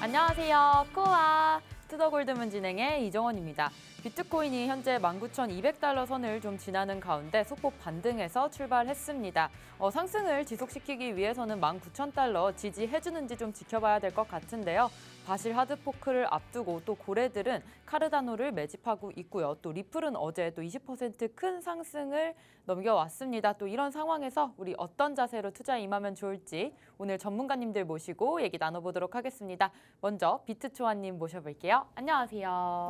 안녕하세요. 코아 투더골드문 진행의 이정원입니다. 비트코인이 현재 19,200달러 선을 좀 지나는 가운데 소폭 반등해서 출발했습니다. 상승을 지속시키기 위해서는 19,000달러 지지해주는지 좀 지켜봐야 될 것 같은데요. 바실 하드포크를 앞두고 또 고래들은 카르다노를 매집하고 있고요. 또 리플은 어제 또 20% 상승을 넘겨왔습니다. 또 이런 상황에서 우리 어떤 자세로 투자에 임하면 좋을지 오늘 전문가님들 모시고 얘기 나눠보도록 하겠습니다. 먼저 비트초아님 모셔볼게요. 안녕하세요.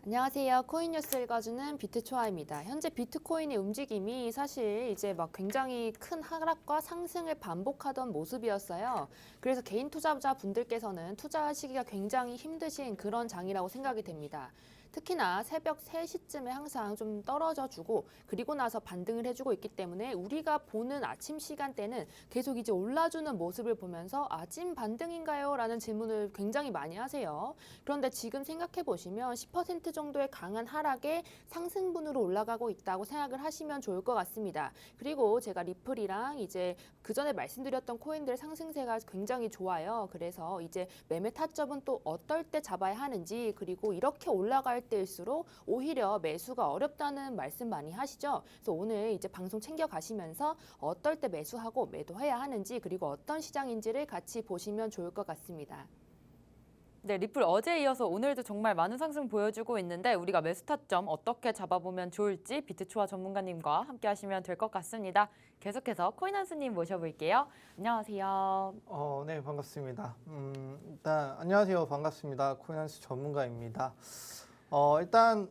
안녕하세요. 코인 뉴스 읽어주는 비트초아입니다. 현재 비트코인의 움직임이 사실 이제 막 굉장히 큰 하락과 상승을 반복하던 모습이었어요. 그래서 개인 투자자 분들께서는 투자하시기가 굉장히 힘드신 그런 장이라고 생각이 됩니다. 특히나 새벽 3시쯤에 항상 좀 떨어져 주고 그리고 나서 반등을 해주고 있기 때문에 우리가 보는 아침 시간대는 계속 이제 올라주는 모습을 보면서 찐 반등인가요? 라는 질문을 굉장히 많이 하세요. 그런데 지금 생각해 보시면 10% 정도의 강한 하락에 상승분으로 올라가고 있다고 생각을 하시면 좋을 것 같습니다. 그리고 제가 리플이랑 이제 그 전에 말씀드렸던 코인들 상승세가 굉장히 좋아요. 그래서 이제 매매 타점은 또 어떨 때 잡아야 하는지 그리고 이렇게 올라갈 때일수록 오히려 매수가 어렵다는 말씀 많이 하시죠. 그래서 오늘 이제 방송 챙겨 가시면서 어떨 때 매수하고 매도해야 하는지 그리고 어떤 시장인지를 같이 보시면 좋을 것 같습니다. 네, 리플 어제에 이어서 오늘도 정말 많은 상승 보여주고 있는데 우리가 매수 타점 어떻게 잡아보면 좋을지 비트초아 전문가님과 함께 하시면 될 것 같습니다. 계속해서 코인한스님 모셔볼게요. 안녕하세요. 네, 반갑습니다. 일단 안녕하세요. 반갑습니다. 코인한스 전문가입니다. 일단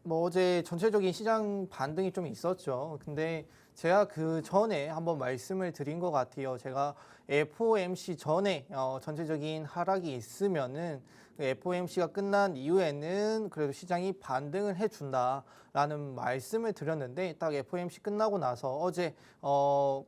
뭐 어제 전체적인 시장 반등이 좀 있었죠. 근데 제가 그 전에 한번 말씀을 드린 것 같아요. 제가 FOMC 전에 전체적인 하락이 있으면은 FOMC가 끝난 이후에는 그래도 시장이 반등을 해준다라는 말씀을 드렸는데 딱 FOMC 끝나고 나서 어제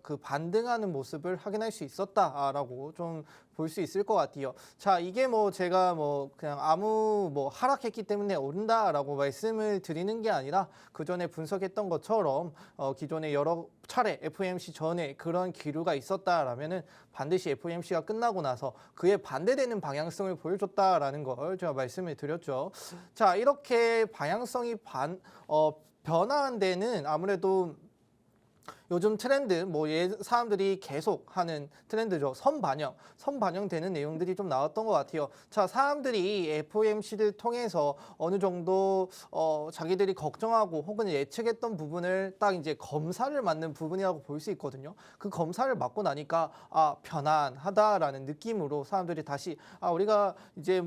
그 반등하는 모습을 확인할 수 있었다라고 좀 볼 수 있을 것 같아요. 자, 이게 뭐 제가 뭐 그냥 아무 뭐 하락했기 때문에 오른다라고 말씀을 드리는 게 아니라 그 전에 분석했던 것처럼 기존에 여러 차례 FOMC 전에 그런 기류가 있었다라면은 반드시 FOMC가 끝나고 나서 그에 반대되는 방향성을 보여줬다라는 걸 제가 말씀을 드렸죠. 자, 이렇게 방향성이 변화한 데는 아무래도 요즘 트렌드, 사람들이 계속 하는 트렌드죠. 선반영되는 내용들이 좀 나왔던 것 같아요. 자, 사람들이 FOMC를 통해서 어느 정도, 자기들이 걱정하고 혹은 예측했던 부분을 딱 이제 검사를 맞는 부분이라고 볼 수 있거든요. 그 검사를 맞고 나니까, 편안하다라는 느낌으로 사람들이 다시, 우리가 이제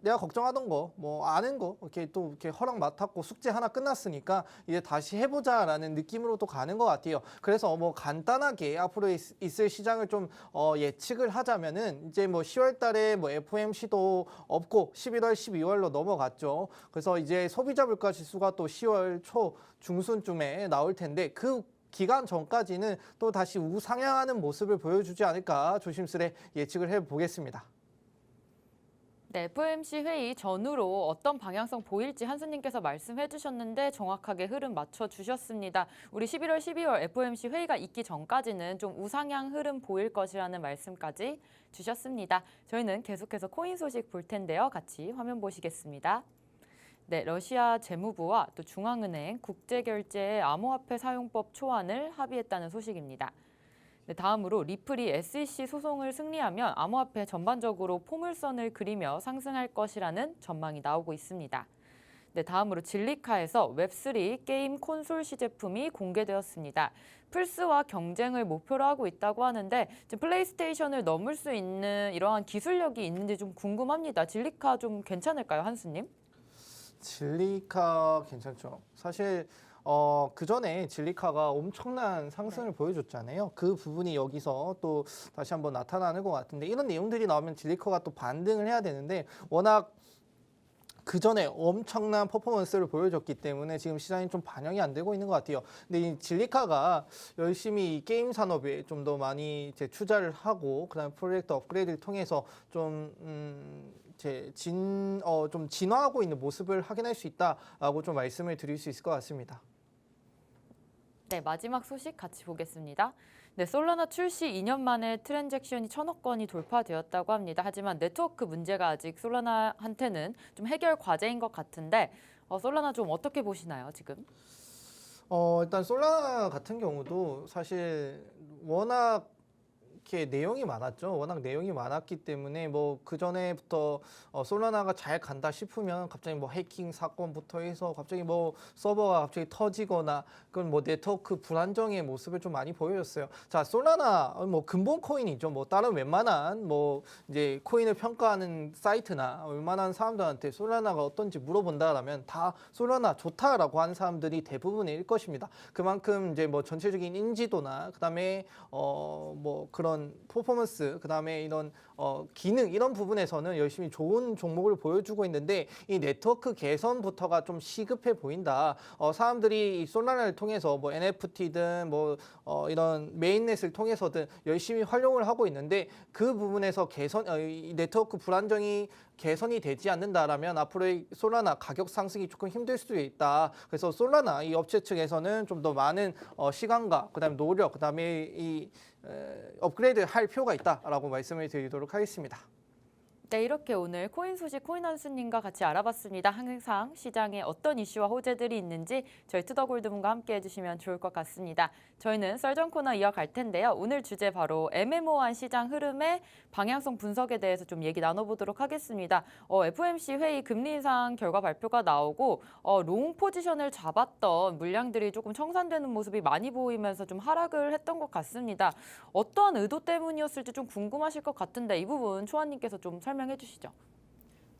내가 걱정하던 거, 아는 거, 이렇게 허락 맡았고 숙제 하나 끝났으니까 이제 다시 해보자라는 느낌으로 또 가는 것 같아요. 그래서 간단하게 앞으로 있을 시장을 좀 예측을 하자면은 이제 10월 달에 FOMC도 없고 11월, 12월로 넘어갔죠. 그래서 이제 소비자 물가 지수가 또 10월 초 중순쯤에 나올 텐데 그 기간 전까지는 또 다시 우상향하는 모습을 보여주지 않을까 조심스레 예측을 해보겠습니다. 네, FOMC 회의 전후로 어떤 방향성 보일지 한수님께서 말씀해 주셨는데 정확하게 흐름 맞춰 주셨습니다. 우리 11월, 12월 FOMC 회의가 있기 전까지는 좀 우상향 흐름 보일 것이라는 말씀까지 주셨습니다. 저희는 계속해서 코인 소식 볼 텐데요. 같이 화면 보시겠습니다. 네, 러시아 재무부와 또 중앙은행 국제결제 암호화폐 사용법 초안을 합의했다는 소식입니다. 네, 다음으로 리플이 SEC 소송을 승리하면 암호화폐 전반적으로 포물선을 그리며 상승할 것이라는 전망이 나오고 있습니다. 네, 다음으로 진리카에서 웹3 게임 콘솔 시제품이 공개되었습니다. 플스와 경쟁을 목표로 하고 있다고 하는데 지금 플레이스테이션을 넘을 수 있는 이러한 기술력이 있는지 좀 궁금합니다. 진리카 좀 괜찮을까요, 한수님? 진리카 괜찮죠. 사실 그 전에 진리카가 엄청난 상승을 보여줬잖아요. 그 부분이 여기서 또 다시 한번 나타나는 것 같은데 이런 내용들이 나오면 진리카가 또 반등을 해야 되는데 워낙 그 전에 엄청난 퍼포먼스를 보여줬기 때문에 지금 시장이 좀 반영이 안 되고 있는 것 같아요. 근데 이 진리카가 열심히 이 게임 산업에 좀 더 많이 이제 투자를 하고 그다음 프로젝트 업그레이드를 통해서 좀 좀 진화하고 있는 모습을 확인할 수 있다라고 좀 말씀을 드릴 수 있을 것 같습니다. 네, 마지막 소식 같이 보겠습니다. 네, 솔라나 출시 2년 만에 트랜잭션이 1,000억 건이 돌파되었다고 합니다. 하지만 네트워크 문제가 아직 솔라나한테는 좀 해결 과제인 것 같은데 솔라나 좀 어떻게 보시나요, 지금? 일단 솔라나 같은 경우도 사실 워낙 이렇게 내용이 많았죠. 워낙 내용이 많았기 때문에 뭐 그 전에부터 솔라나가 잘 간다 싶으면 갑자기 뭐 해킹 사건부터 해서 갑자기 뭐 서버가 갑자기 터지거나 그건 뭐 네트워크 불안정의 모습을 좀 많이 보여줬어요. 자, 솔라나 뭐 근본 코인이죠. 뭐 다른 웬만한 뭐 이제 코인을 평가하는 사이트나 웬만한 사람들한테 솔라나가 어떤지 물어본다라면 다 솔라나 좋다라고 하는 사람들이 대부분일 것입니다. 그만큼 이제 뭐 전체적인 인지도나 그다음에 뭐 그런 퍼포먼스, 그다음에 이런 기능 이런 부분에서는 열심히 좋은 종목을 보여주고 있는데 이 네트워크 개선부터가 좀 시급해 보인다. 사람들이 이 솔라나를 통해서 뭐 NFT든 뭐 이런 메인넷을 통해서든 열심히 활용을 하고 있는데 그 부분에서 이 네트워크 불안정이 개선이 되지 않는다라면 앞으로의 솔라나 가격 상승이 조금 힘들 수도 있다. 그래서 솔라나 이 업체 측에서는 좀 더 많은 시간과 그다음에 노력, 그다음에 이 업그레이드 할 필요가 있다라고 말씀을 드리도록 하겠습니다. 네, 이렇게 오늘 코인 소식 코인한수님과 같이 알아봤습니다. 항상 시장에 어떤 이슈와 호재들이 있는지 저희 투더골드문과 함께 해주시면 좋을 것 같습니다. 저희는 썰전 코너 이어갈 텐데요. 오늘 주제 바로 애매모호한 시장 흐름의 방향성 분석에 대해서 좀 얘기 나눠보도록 하겠습니다. FOMC 회의 금리 인상 결과 발표가 나오고 롱 포지션을 잡았던 물량들이 조금 청산되는 모습이 많이 보이면서 좀 하락을 했던 것 같습니다. 어떠한 의도 때문이었을지 좀 궁금하실 것 같은데 이 부분 초안님께서 좀 설명해 주시죠.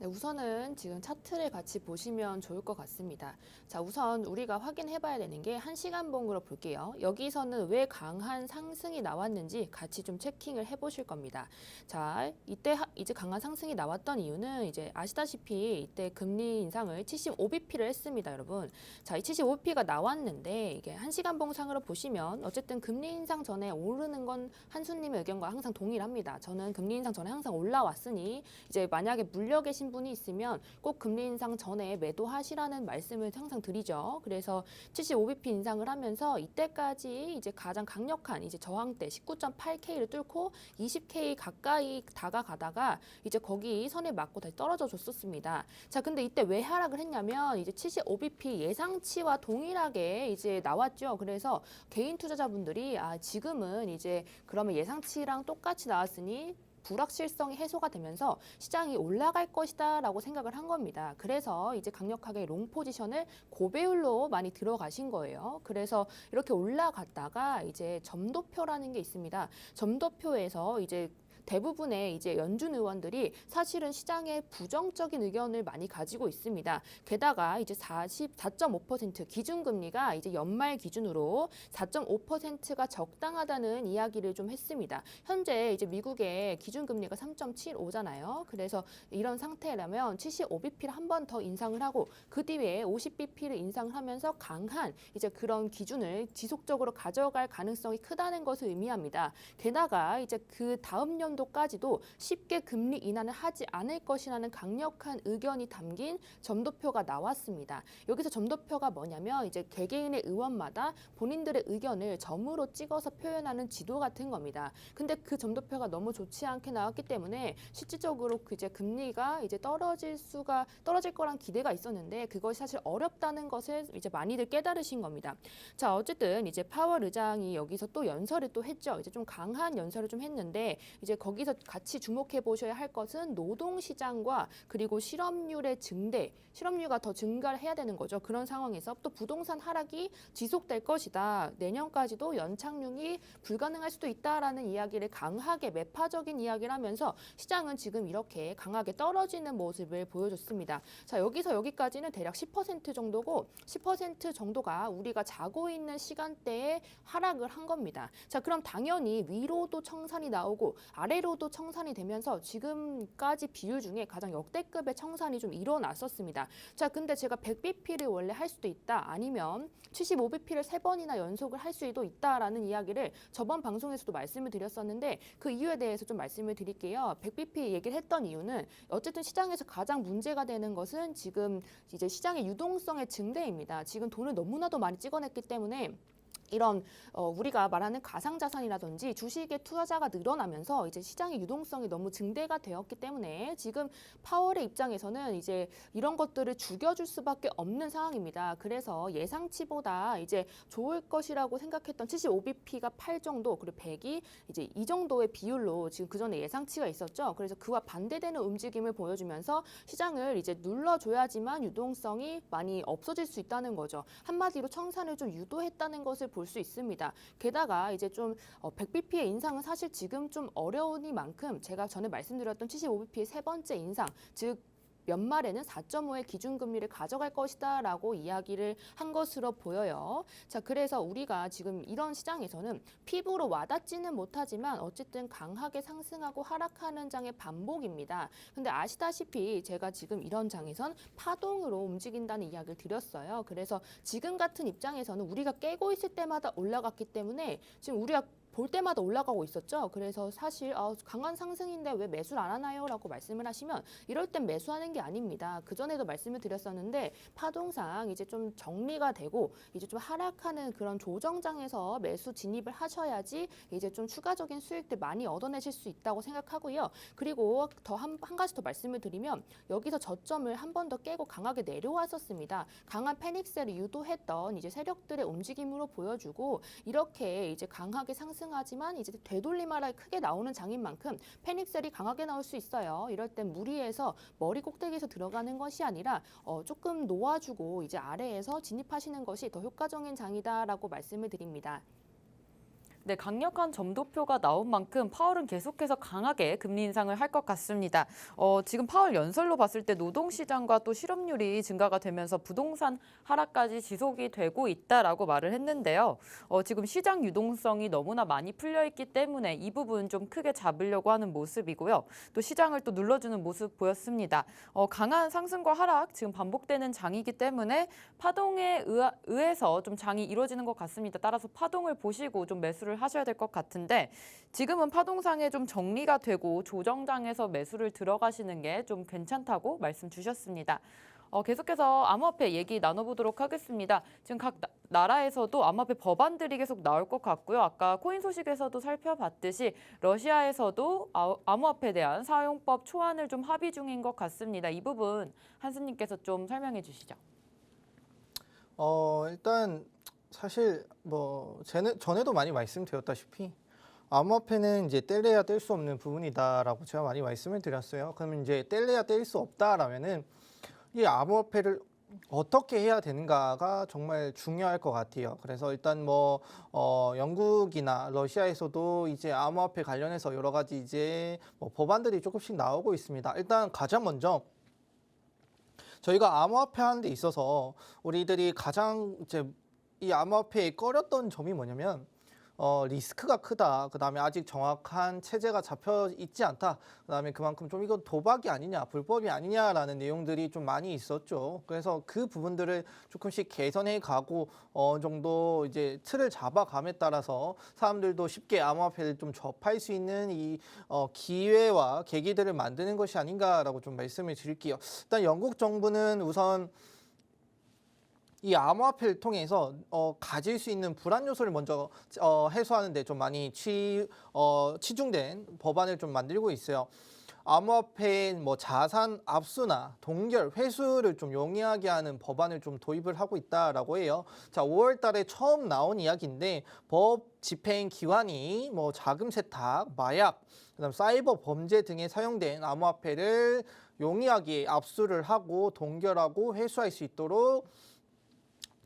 네, 우선은 지금 차트를 같이 보시면 좋을 것 같습니다. 자, 우선 우리가 확인해 봐야 되는 게 1시간봉으로 볼게요. 여기서는 왜 강한 상승이 나왔는지 같이 좀 체킹을 해 보실 겁니다. 자, 이때 이제 강한 상승이 나왔던 이유는 이제 아시다시피 이때 금리 인상을 75bp를 했습니다, 여러분. 자, 이 75bp가 나왔는데 이게 1시간봉 상으로 보시면 어쨌든 금리 인상 전에 오르는 건 한수님의 의견과 항상 동일합니다. 저는 금리 인상 전에 항상 올라왔으니 이제 만약에 물려 계신 분이 있으면 꼭 금리 인상 전에 매도하시라는 말씀을 항상 드리죠. 그래서 75bp 인상을 하면서 이때까지 이제 가장 강력한 이제 저항대 19.8K를 뚫고 20K 가까이 다가가다가 이제 거기 선에 맞고 다시 떨어져 줬었습니다. 자, 근데 이때 왜 하락을 했냐면 이제 75bp 예상치와 동일하게 이제 나왔죠. 그래서 개인 투자자분들이 지금은 이제 그러면 예상치랑 똑같이 나왔으니 불확실성이 해소가 되면서 시장이 올라갈 것이다 라고 생각을 한 겁니다. 그래서 이제 강력하게 롱 포지션을 고배율로 많이 들어가신 거예요. 그래서 이렇게 올라갔다가 이제 점도표라는 게 있습니다. 점도표에서 이제 대부분의 이제 연준 의원들이 사실은 시장에 부정적인 의견을 많이 가지고 있습니다. 게다가 이제 44.5% 기준금리가 이제 연말 기준으로 4.5%가 적당하다는 이야기를 좀 했습니다. 현재 이제 미국의 기준금리가 3.75잖아요. 그래서 이런 상태라면 75bp를 한 번 더 인상을 하고 그 뒤에 50bp를 인상을 하면서 강한 이제 그런 기준을 지속적으로 가져갈 가능성이 크다는 것을 의미합니다. 게다가 이제 그 다음 연도까지도 쉽게 금리 인하를 하지 않을 것이라는 강력한 의견이 담긴 점도표가 나왔습니다. 여기서 점도표가 뭐냐면 이제 개개인의 의원마다 본인들의 의견을 점으로 찍어서 표현하는 지도 같은 겁니다. 근데 그 점도표가 너무 좋지 않게 나왔기 때문에 실질적으로 이제 금리가 이제 떨어질 거란 기대가 있었는데 그것이 사실 어렵다는 것을 이제 많이들 깨달으신 겁니다. 자, 어쨌든 이제 파월 의장이 여기서 또 연설을 또 했죠. 이제 좀 강한 연설을 좀 했는데 이제 거기서 같이 주목해 보셔야 할 것은 노동 시장과 그리고 실업률의 증대, 실업률가 더 증가를 해야 되는 거죠. 그런 상황에서 또 부동산 하락이 지속될 것이다. 내년까지도 연착륙이 불가능할 수도 있다라는 이야기를 강하게 매파적인 이야기를 하면서 시장은 지금 이렇게 강하게 떨어지는 모습을 보여줬습니다. 자, 여기서 여기까지는 대략 10% 정도고 10% 정도가 우리가 자고 있는 시간대에 하락을 한 겁니다. 자, 그럼 당연히 위로도 청산이 나오고 아래로도 청산이 되면서 지금까지 비율 중에 가장 역대급의 청산이 좀 일어났었습니다. 자, 근데 제가 100bp를 원래 할 수도 있다. 아니면 75bp를 3번이나 연속을 할 수도 있다라는 이야기를 저번 방송에서도 말씀을 드렸었는데 그 이유에 대해서 좀 말씀을 드릴게요. 100bp 얘기를 했던 이유는 어쨌든 시장에서 가장 문제가 되는 것은 지금 이제 시장의 유동성의 증대입니다. 지금 돈을 너무나도 많이 찍어냈기 때문에 이런 우리가 말하는 가상자산이라든지 주식의 투자자가 늘어나면서 이제 시장의 유동성이 너무 증대가 되었기 때문에 지금 파월의 입장에서는 이제 이런 것들을 죽여줄 수밖에 없는 상황입니다. 그래서 예상치보다 이제 좋을 것이라고 생각했던 75bp가 8 정도 그리고 100이 이제 이 정도의 비율로 지금 그 전에 예상치가 있었죠. 그래서 그와 반대되는 움직임을 보여주면서 시장을 이제 눌러줘야지만 유동성이 많이 없어질 수 있다는 거죠. 한마디로 청산을 좀 유도했다는 것을 볼 수 있습니다. 게다가 이제 좀 100bp의 인상은 사실 지금 좀 어려우니만큼 제가 전에 말씀드렸던 75bp의 세 번째 인상, 즉 연말에는 4.5의 기준금리를 가져갈 것이다라고 이야기를 한 것으로 보여요. 자, 그래서 우리가 지금 이런 시장에서는 피부로 와닿지는 못하지만 어쨌든 강하게 상승하고 하락하는 장의 반복입니다. 근데 아시다시피 제가 지금 이런 장에선 파동으로 움직인다는 이야기를 드렸어요. 그래서 지금 같은 입장에서는 우리가 깨고 있을 때마다 올라갔기 때문에 지금 우리가 볼 때마다 올라가고 있었죠. 그래서 사실 강한 상승인데 왜 매수를 안 하나요? 라고 말씀을 하시면 이럴 땐 매수하는 게 아닙니다. 그전에도 말씀을 드렸었는데 파동상 이제 좀 정리가 되고 이제 좀 하락하는 그런 조정장에서 매수 진입을 하셔야지 이제 좀 추가적인 수익들 많이 얻어내실 수 있다고 생각하고요. 그리고 더 한 가지 더 말씀을 드리면 여기서 저점을 한 번 더 깨고 강하게 내려왔었습니다. 강한 패닉셀을 유도했던 이제 세력들의 움직임으로 보여주고 이렇게 이제 강하게 상승하지만 이제 되돌림하락이 크게 나오는 장인 만큼 패닉셀이 강하게 나올 수 있어요. 이럴 땐 무리해서 머리 꼭대기에서 들어가는 것이 아니라 조금 놓아주고 이제 아래에서 진입하시는 것이 더 효과적인 장이다라고 말씀을 드립니다. 네, 강력한 점도표가 나온 만큼 파월은 계속해서 강하게 금리 인상을 할 것 같습니다. 지금 파월 연설로 봤을 때 노동시장과 또 실업률이 증가가 되면서 부동산 하락까지 지속이 되고 있다라고 말을 했는데요. 지금 시장 유동성이 너무나 많이 풀려 있기 때문에 이 부분 좀 크게 잡으려고 하는 모습이고요. 또 시장을 또 눌러주는 모습 보였습니다. 강한 상승과 하락 지금 반복되는 장이기 때문에 파동에 의해서 좀 장이 이루어지는 것 같습니다. 따라서 파동을 보시고 좀 매수를 하셔야 될 것 같은데 지금은 파동상에 좀 정리가 되고 조정장에서 매수를 들어가시는 게 좀 괜찮다고 말씀 주셨습니다. 계속해서 암호화폐 얘기 나눠보도록 하겠습니다. 지금 각 나라에서도 암호화폐 법안들이 계속 나올 것 같고요. 아까 코인 소식에서도 살펴봤듯이 러시아에서도 암호화폐에 대한 사용법 초안을 좀 합의 중인 것 같습니다. 이 부분 한스님께서 좀 설명해 주시죠. 일단 사실 뭐 전에도 많이 말씀드렸다시피 암호화폐는 이제 뗄래야 뗄 수 없는 부분이다라고 제가 많이 말씀을 드렸어요. 그러면 이제 뗄래야 뗄 수 없다라면은 이 암호화폐를 어떻게 해야 되는가가 정말 중요할 것 같아요. 그래서 일단 뭐 영국이나 러시아에서도 이제 암호화폐 관련해서 여러 가지 이제 뭐 법안들이 조금씩 나오고 있습니다. 일단 가장 먼저 저희가 암호화폐 하는 데 있어서 우리들이 가장 이제 이 암호화폐에 꺼렸던 점이 뭐냐면 리스크가 크다. 그다음에 아직 정확한 체제가 잡혀 있지 않다. 그다음에 그만큼 좀 이건 도박이 아니냐, 불법이 아니냐라는 내용들이 좀 많이 있었죠. 그래서 그 부분들을 조금씩 개선해 가고 어느 정도 이제 틀을 잡아감에 따라서 사람들도 쉽게 암호화폐를 좀 접할 수 있는 이 기회와 계기들을 만드는 것이 아닌가라고 좀 말씀을 드릴게요. 일단 영국 정부는 우선 이 암호화폐를 통해서 가질 수 있는 불안 요소를 먼저 해소하는 데 좀 많이 치중된 법안을 좀 만들고 있어요. 암호화폐의 뭐 자산 압수나 동결, 회수를 좀 용이하게 하는 법안을 좀 도입을 하고 있다라고 해요. 자, 5월 달에 처음 나온 이야기인데 법 집행 기관이 뭐 자금 세탁, 마약, 그다음 사이버 범죄 등에 사용된 암호화폐를 용이하게 압수를 하고 동결하고 회수할 수 있도록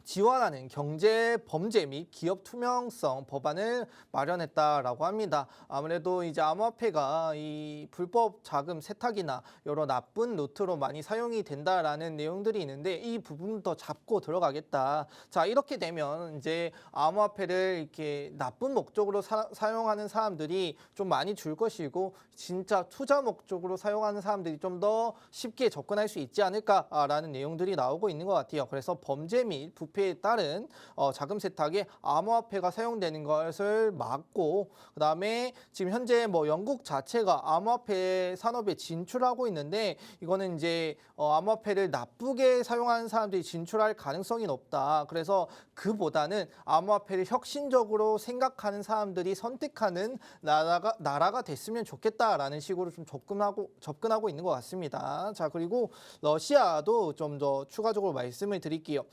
지원하는 경제 범죄 및 기업 투명성 법안을 마련했다라고 합니다. 아무래도 이제 암호화폐가 이 불법 자금 세탁이나 여러 나쁜 루트로 많이 사용이 된다라는 내용들이 있는데 이 부분도 잡고 들어가겠다. 자, 이렇게 되면 이제 암호화폐를 이렇게 나쁜 목적으로 사용하는 사람들이 좀 많이 줄 것이고 진짜 투자 목적으로 사용하는 사람들이 좀 더 쉽게 접근할 수 있지 않을까라는 내용들이 나오고 있는 것 같아요. 그래서 범죄 및 부패 부패에 따른 자금 세탁에 암호화폐가 사용되는 것을 막고, 그다음에 지금 현재 뭐 영국 자체가 암호화폐 산업에 진출하고 있는데 이거는 이제 암호화폐를 나쁘게 사용하는 사람들이 진출할 가능성이 높다. 그래서 그보다는 암호화폐를 혁신적으로 생각하는 사람들이 선택하는 나라가 됐으면 좋겠다라는 식으로 좀 접근하고 있는 것 같습니다. 자, 그리고 러시아도 좀 더 추가적으로 말씀을 드릴게요.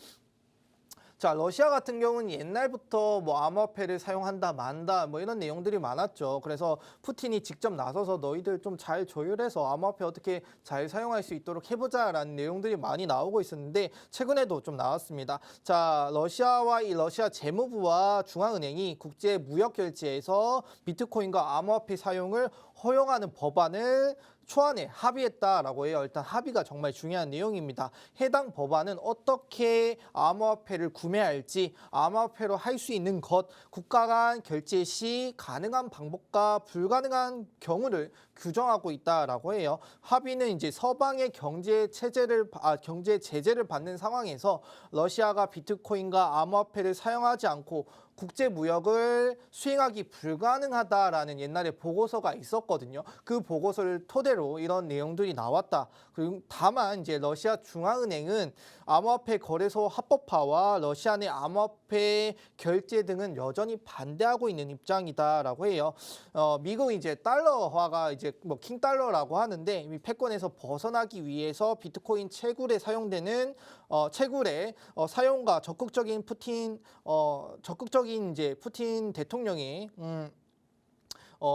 자, 러시아 같은 경우는 옛날부터 뭐 암호화폐를 사용한다 만다 뭐 이런 내용들이 많았죠. 그래서 푸틴이 직접 나서서 너희들 좀 잘 조율해서 암호화폐 어떻게 잘 사용할 수 있도록 해보자라는 내용들이 많이 나오고 있었는데 최근에도 좀 나왔습니다. 자, 러시아와 이 러시아 재무부와 중앙은행이 국제 무역 결제에서 비트코인과 암호화폐 사용을 허용하는 법안을 초안에 합의했다라고 해요. 일단 합의가 정말 중요한 내용입니다. 해당 법안은 어떻게 암호화폐를 구매할지, 암호화폐로 할 수 있는 것, 국가 간 결제 시 가능한 방법과 불가능한 경우를 규정하고 있다라고 해요. 합의는 이제 서방의 경제 제재를 받는 상황에서 러시아가 비트코인과 암호화폐를 사용하지 않고 국제 무역을 수행하기 불가능하다라는 옛날에 보고서가 있었거든요. 그 보고서를 토대로 이런 내용들이 나왔다. 그리고 다만 이제 러시아 중앙은행은 암호화폐 거래소 합법화와 러시아 내 암호화폐 결제 등은 여전히 반대하고 있는 입장이다라고 해요. 미국 이제 달러화가 이제 뭐 킹달러라고 하는데 이 패권에서 벗어나기 위해서 비트코인 채굴에 사용되는 채굴의 사용과 적극적인 이제 푸틴 대통령의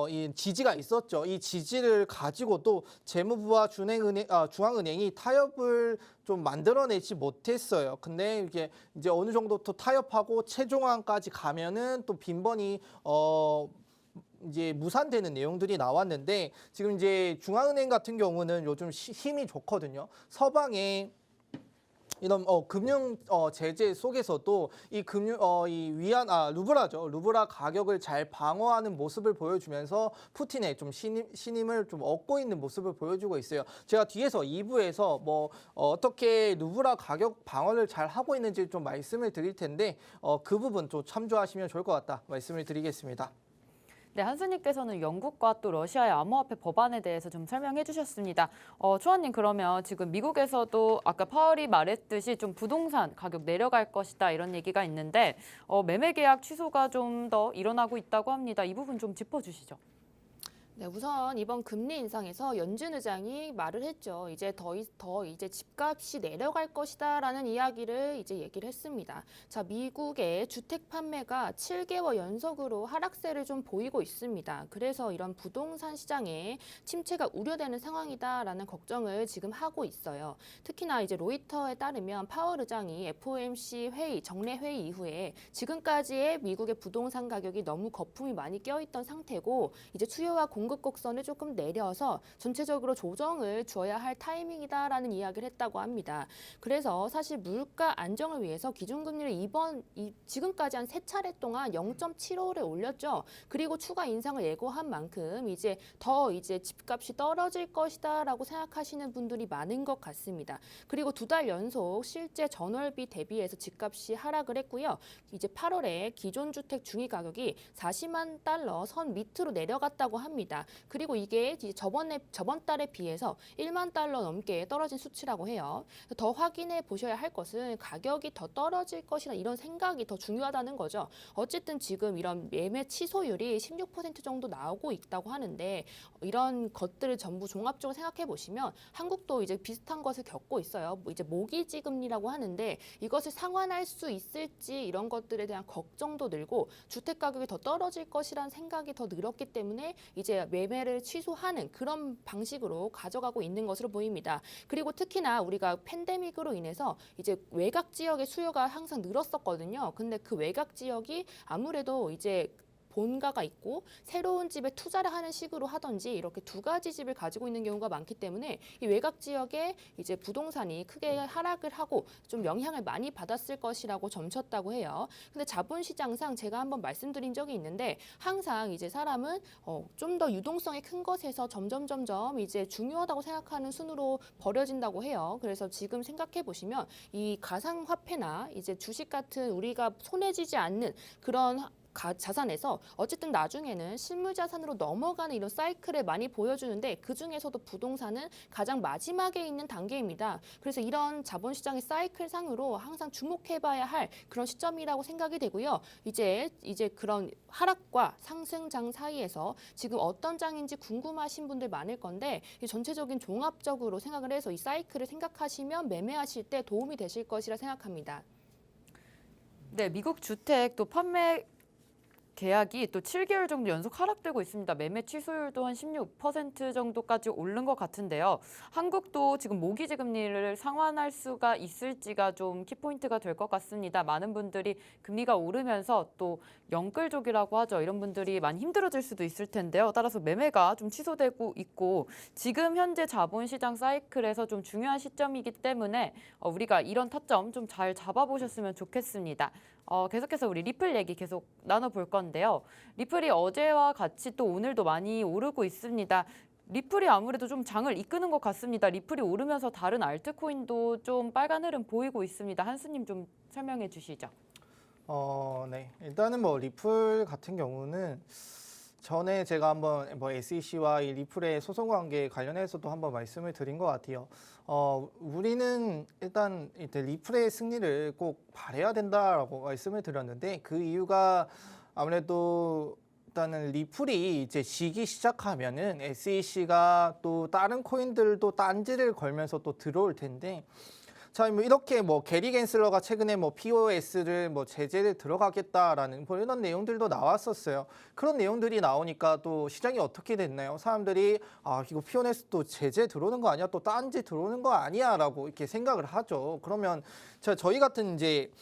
이 지지가 있었죠. 이 지지를 가지고 또 재무부와 중앙은행이 타협을 좀 만들어내지 못했어요. 근데 이게 이제 어느 정도 또 타협하고 최종안까지 가면은 또 빈번히 이제 무산되는 내용들이 나왔는데 지금 이제 중앙은행 같은 경우는 요즘 힘이 좋거든요. 서방의 이런 금융 제재 속에서도 루브라죠. 루브라 가격을 잘 방어하는 모습을 보여주면서 푸틴의 좀 신임을 좀 얻고 있는 모습을 보여주고 있어요. 제가 뒤에서 2부에서 뭐 어떻게 루브라 가격 방어를 잘 하고 있는지 좀 말씀을 드릴 텐데 그 부분 좀 참조하시면 좋을 것 같다 말씀을 드리겠습니다. 네, 한수님께서는 영국과 또 러시아의 암호화폐 법안에 대해서 좀 설명해 주셨습니다. 초아님, 그러면 지금 미국에서도 아까 파월이 말했듯이 좀 부동산 가격 내려갈 것이다 이런 얘기가 있는데 매매 계약 취소가 좀 더 일어나고 있다고 합니다. 이 부분 좀 짚어주시죠. 네, 우선 이번 금리 인상에서 연준 의장이 말을 했죠. 이제 이제 집값이 내려갈 것이다라는 이야기를 이제 얘기를 했습니다. 자, 미국의 주택 판매가 7개월 연속으로 하락세를 좀 보이고 있습니다. 그래서 이런 부동산 시장에 침체가 우려되는 상황이다라는 걱정을 지금 하고 있어요. 특히나 이제 로이터에 따르면 파월 의장이 FOMC 정례 회의 이후에 지금까지의 미국의 부동산 가격이 너무 거품이 많이 껴있던 상태고 이제 수요와 공급 곡선을 조금 내려서 전체적으로 조정을 줘야 할 타이밍이다라는 이야기를 했다고 합니다. 그래서 사실 물가 안정을 위해서 기준금리를 지금까지 한 3차례 동안 0.75를 올렸죠. 그리고 추가 인상을 예고한 만큼 이제 집값이 떨어질 것이다라고 생각하시는 분들이 많은 것 같습니다. 그리고 2달 연속 실제 전월비 대비해서 집값이 하락을 했고요. 이제 8월에 기존 주택 중위 가격이 40만 달러 선 밑으로 내려갔다고 합니다. 그리고 이게 저번 달에 비해서 1만 달러 넘게 떨어진 수치라고 해요. 더 확인해 보셔야 할 것은 가격이 더 떨어질 것이라 이런 생각이 더 중요하다는 거죠. 어쨌든 지금 이런 매매 취소율이 16% 정도 나오고 있다고 하는데 이런 것들을 전부 종합적으로 생각해 보시면 한국도 이제 비슷한 것을 겪고 있어요. 이제 모기지 금리라고 하는데 이것을 상환할 수 있을지 이런 것들에 대한 걱정도 늘고 주택 가격이 더 떨어질 것이라는 생각이 더 늘었기 때문에 이제 매매를 취소하는 그런 방식으로 가져가고 있는 것으로 보입니다. 그리고 특히나 우리가 팬데믹으로 인해서 이제 외곽 지역의 수요가 항상 늘었었거든요. 근데 그 외곽 지역이 아무래도 이제 본가가 있고 새로운 집에 투자를 하는 식으로 하든지 이렇게 두 가지 집을 가지고 있는 경우가 많기 때문에 이 외곽 지역에 이제 부동산이 크게 하락을 하고 좀 영향을 많이 받았을 것이라고 점쳤다고 해요. 근데 자본시장상 제가 한번 말씀드린 적이 있는데 항상 이제 사람은 좀 더 유동성이 큰 것에서 점점 이제 중요하다고 생각하는 순으로 버려진다고 해요. 그래서 지금 생각해 보시면 이 가상화폐나 이제 주식 같은 우리가 손해지지 않는 그런 자산에서 어쨌든 나중에는 실물 자산으로 넘어가는 이런 사이클을 많이 보여주는데 그중에서도 부동산은 가장 마지막에 있는 단계입니다. 그래서 이런 자본시장의 사이클 상으로 항상 주목해봐야 할 그런 시점이라고 생각이 되고요. 이제 그런 하락과 상승장 사이에서 지금 어떤 장인지 궁금하신 분들 많을 건데 이 전체적인 종합적으로 생각을 해서 이 사이클을 생각하시면 매매하실 때 도움이 되실 것이라 생각합니다. 네, 미국 주택 또 판매 계약이 또 7개월 정도 연속 하락되고 있습니다. 매매 취소율도 한 16% 정도까지 오른 것 같은데요. 한국도 지금 모기지 금리를 상환할 수가 있을지가 좀 키포인트가 될 것 같습니다. 많은 분들이 금리가 오르면서 또 영끌족이라고 하죠. 이런 분들이 많이 힘들어질 수도 있을 텐데요. 따라서 매매가 좀 취소되고 있고 지금 현재 자본시장 사이클에서 좀 중요한 시점이기 때문에 우리가 이런 타점 좀 잘 잡아보셨으면 좋겠습니다. 계속해서 우리 리플 얘기 계속 나눠볼 건데요. 리플이 어제와 같이 또 오늘도 많이 오르고 있습니다. 리플이 아무래도 좀 장을 이끄는 것 같습니다. 리플이 오르면서 다른 알트코인도 좀 빨간 흐름 보이고 있습니다. 한수님 좀 설명해 주시죠. 네. 일단은 뭐 리플 같은 경우는 전에 제가 한번 뭐 SEC와 이 리플의 소송 관계 관련해서도 한번 말씀을 드린 것 같아요. 우리는 일단 리플의 승리를 꼭 바라야 된다라고 말씀을 드렸는데 그 이유가 아무래도 일단은 리플이 이제 지기 시작하면은 SEC가 또 다른 코인들도 딴지를 걸면서 또 들어올 텐데 자, 뭐 이렇게 뭐 게리 겐슬러가 최근에 뭐 POS를 뭐 제재를 들어가겠다라는 뭐 이런 내용들도 나왔었어요. 그런 내용들이 나오니까 또 시장이 어떻게 됐나요? 사람들이 이거 POS도 제재 들어오는 거 아니야? 또 딴지 들어오는 거 아니야?라고 이렇게 생각을 하죠. 그러면 저희 같은 이제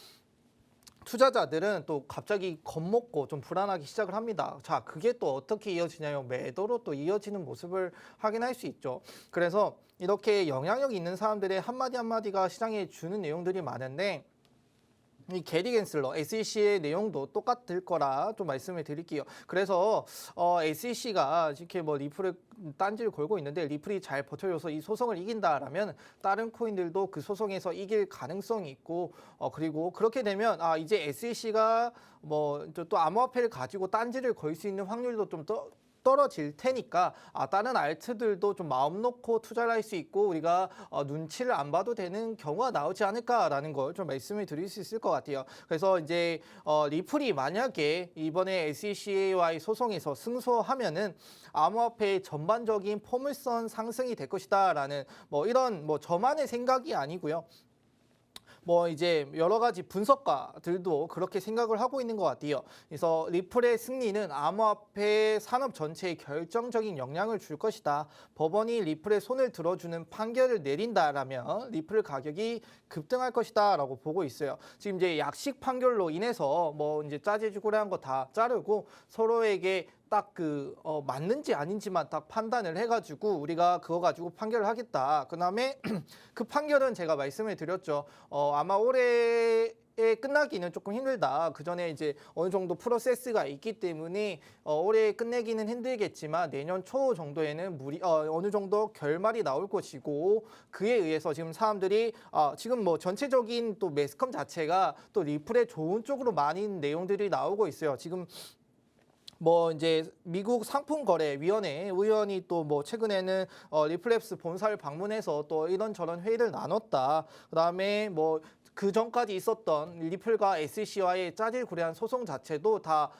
투자자들은 또 갑자기 겁먹고 좀 불안하기 시작을 합니다. 자, 그게 또 어떻게 이어지냐면 매도로 또 이어지는 모습을 확인할 수 있죠. 그래서 이렇게 영향력 있는 사람들의 한마디 한마디가 시장에 주는 내용들이 많은데 이 게리 겐슬러, SEC의 내용도 똑같을 거라 좀 말씀을 드릴게요. 그래서 SEC가 이렇게 뭐 리플을 딴지를 걸고 있는데 리플이 잘 버텨줘서 이 소송을 이긴다라면 다른 코인들도 그 소송에서 이길 가능성이 있고 그리고 그렇게 되면 이제 SEC가 뭐 또 암호화폐를 가지고 딴지를 걸 수 있는 확률도 좀 떨어질 테니까 다른 알트들도 좀 마음 놓고 투자를 할 수 있고 우리가 눈치를 안 봐도 되는 경우가 나오지 않을까라는 걸 좀 말씀을 드릴 수 있을 것 같아요. 그래서 이제 리플이 만약에 이번에 SEC와의 소송에서 승소하면은 암호화폐의 전반적인 포물선 상승이 될 것이다라는 뭐 이런 뭐 저만의 생각이 아니고요. 뭐 이제 여러 가지 분석가들도 그렇게 생각을 하고 있는 것 같아요. 그래서 리플의 승리는 암호화폐 산업 전체에 결정적인 영향을 줄 것이다. 법원이 리플의 손을 들어주는 판결을 내린다라면 리플 가격이 급등할 것이다라고 보고 있어요. 지금 이제 약식 판결로 인해서 뭐 이제 짜제주고래한 거 다 자르고 서로에게 딱 맞는지 아닌지만 딱 판단을 해가지고 우리가 그거 가지고 판결을 하겠다. 그다음에 그 판결은 제가 말씀을 드렸죠. 아마 올해에 끝나기는 조금 힘들다. 그 전에 이제 어느 정도 프로세스가 있기 때문에 올해 끝내기는 힘들겠지만 내년 초 정도에는 어느 정도 결말이 나올 것이고 그에 의해서 지금 사람들이 지금 뭐 전체적인 또 매스컴 자체가 또 리플의 좋은 쪽으로 많은 내용들이 나오고 있어요. 지금 뭐 이제 미국 상품거래위원회 의원이 또 뭐 최근에는 리플랩스 본사를 방문해서 또 이런저런 회의를 나눴다. 그다음에 뭐 그 전까지 있었던 리플과 SEC와의 짜질구레한 소송 자체도 다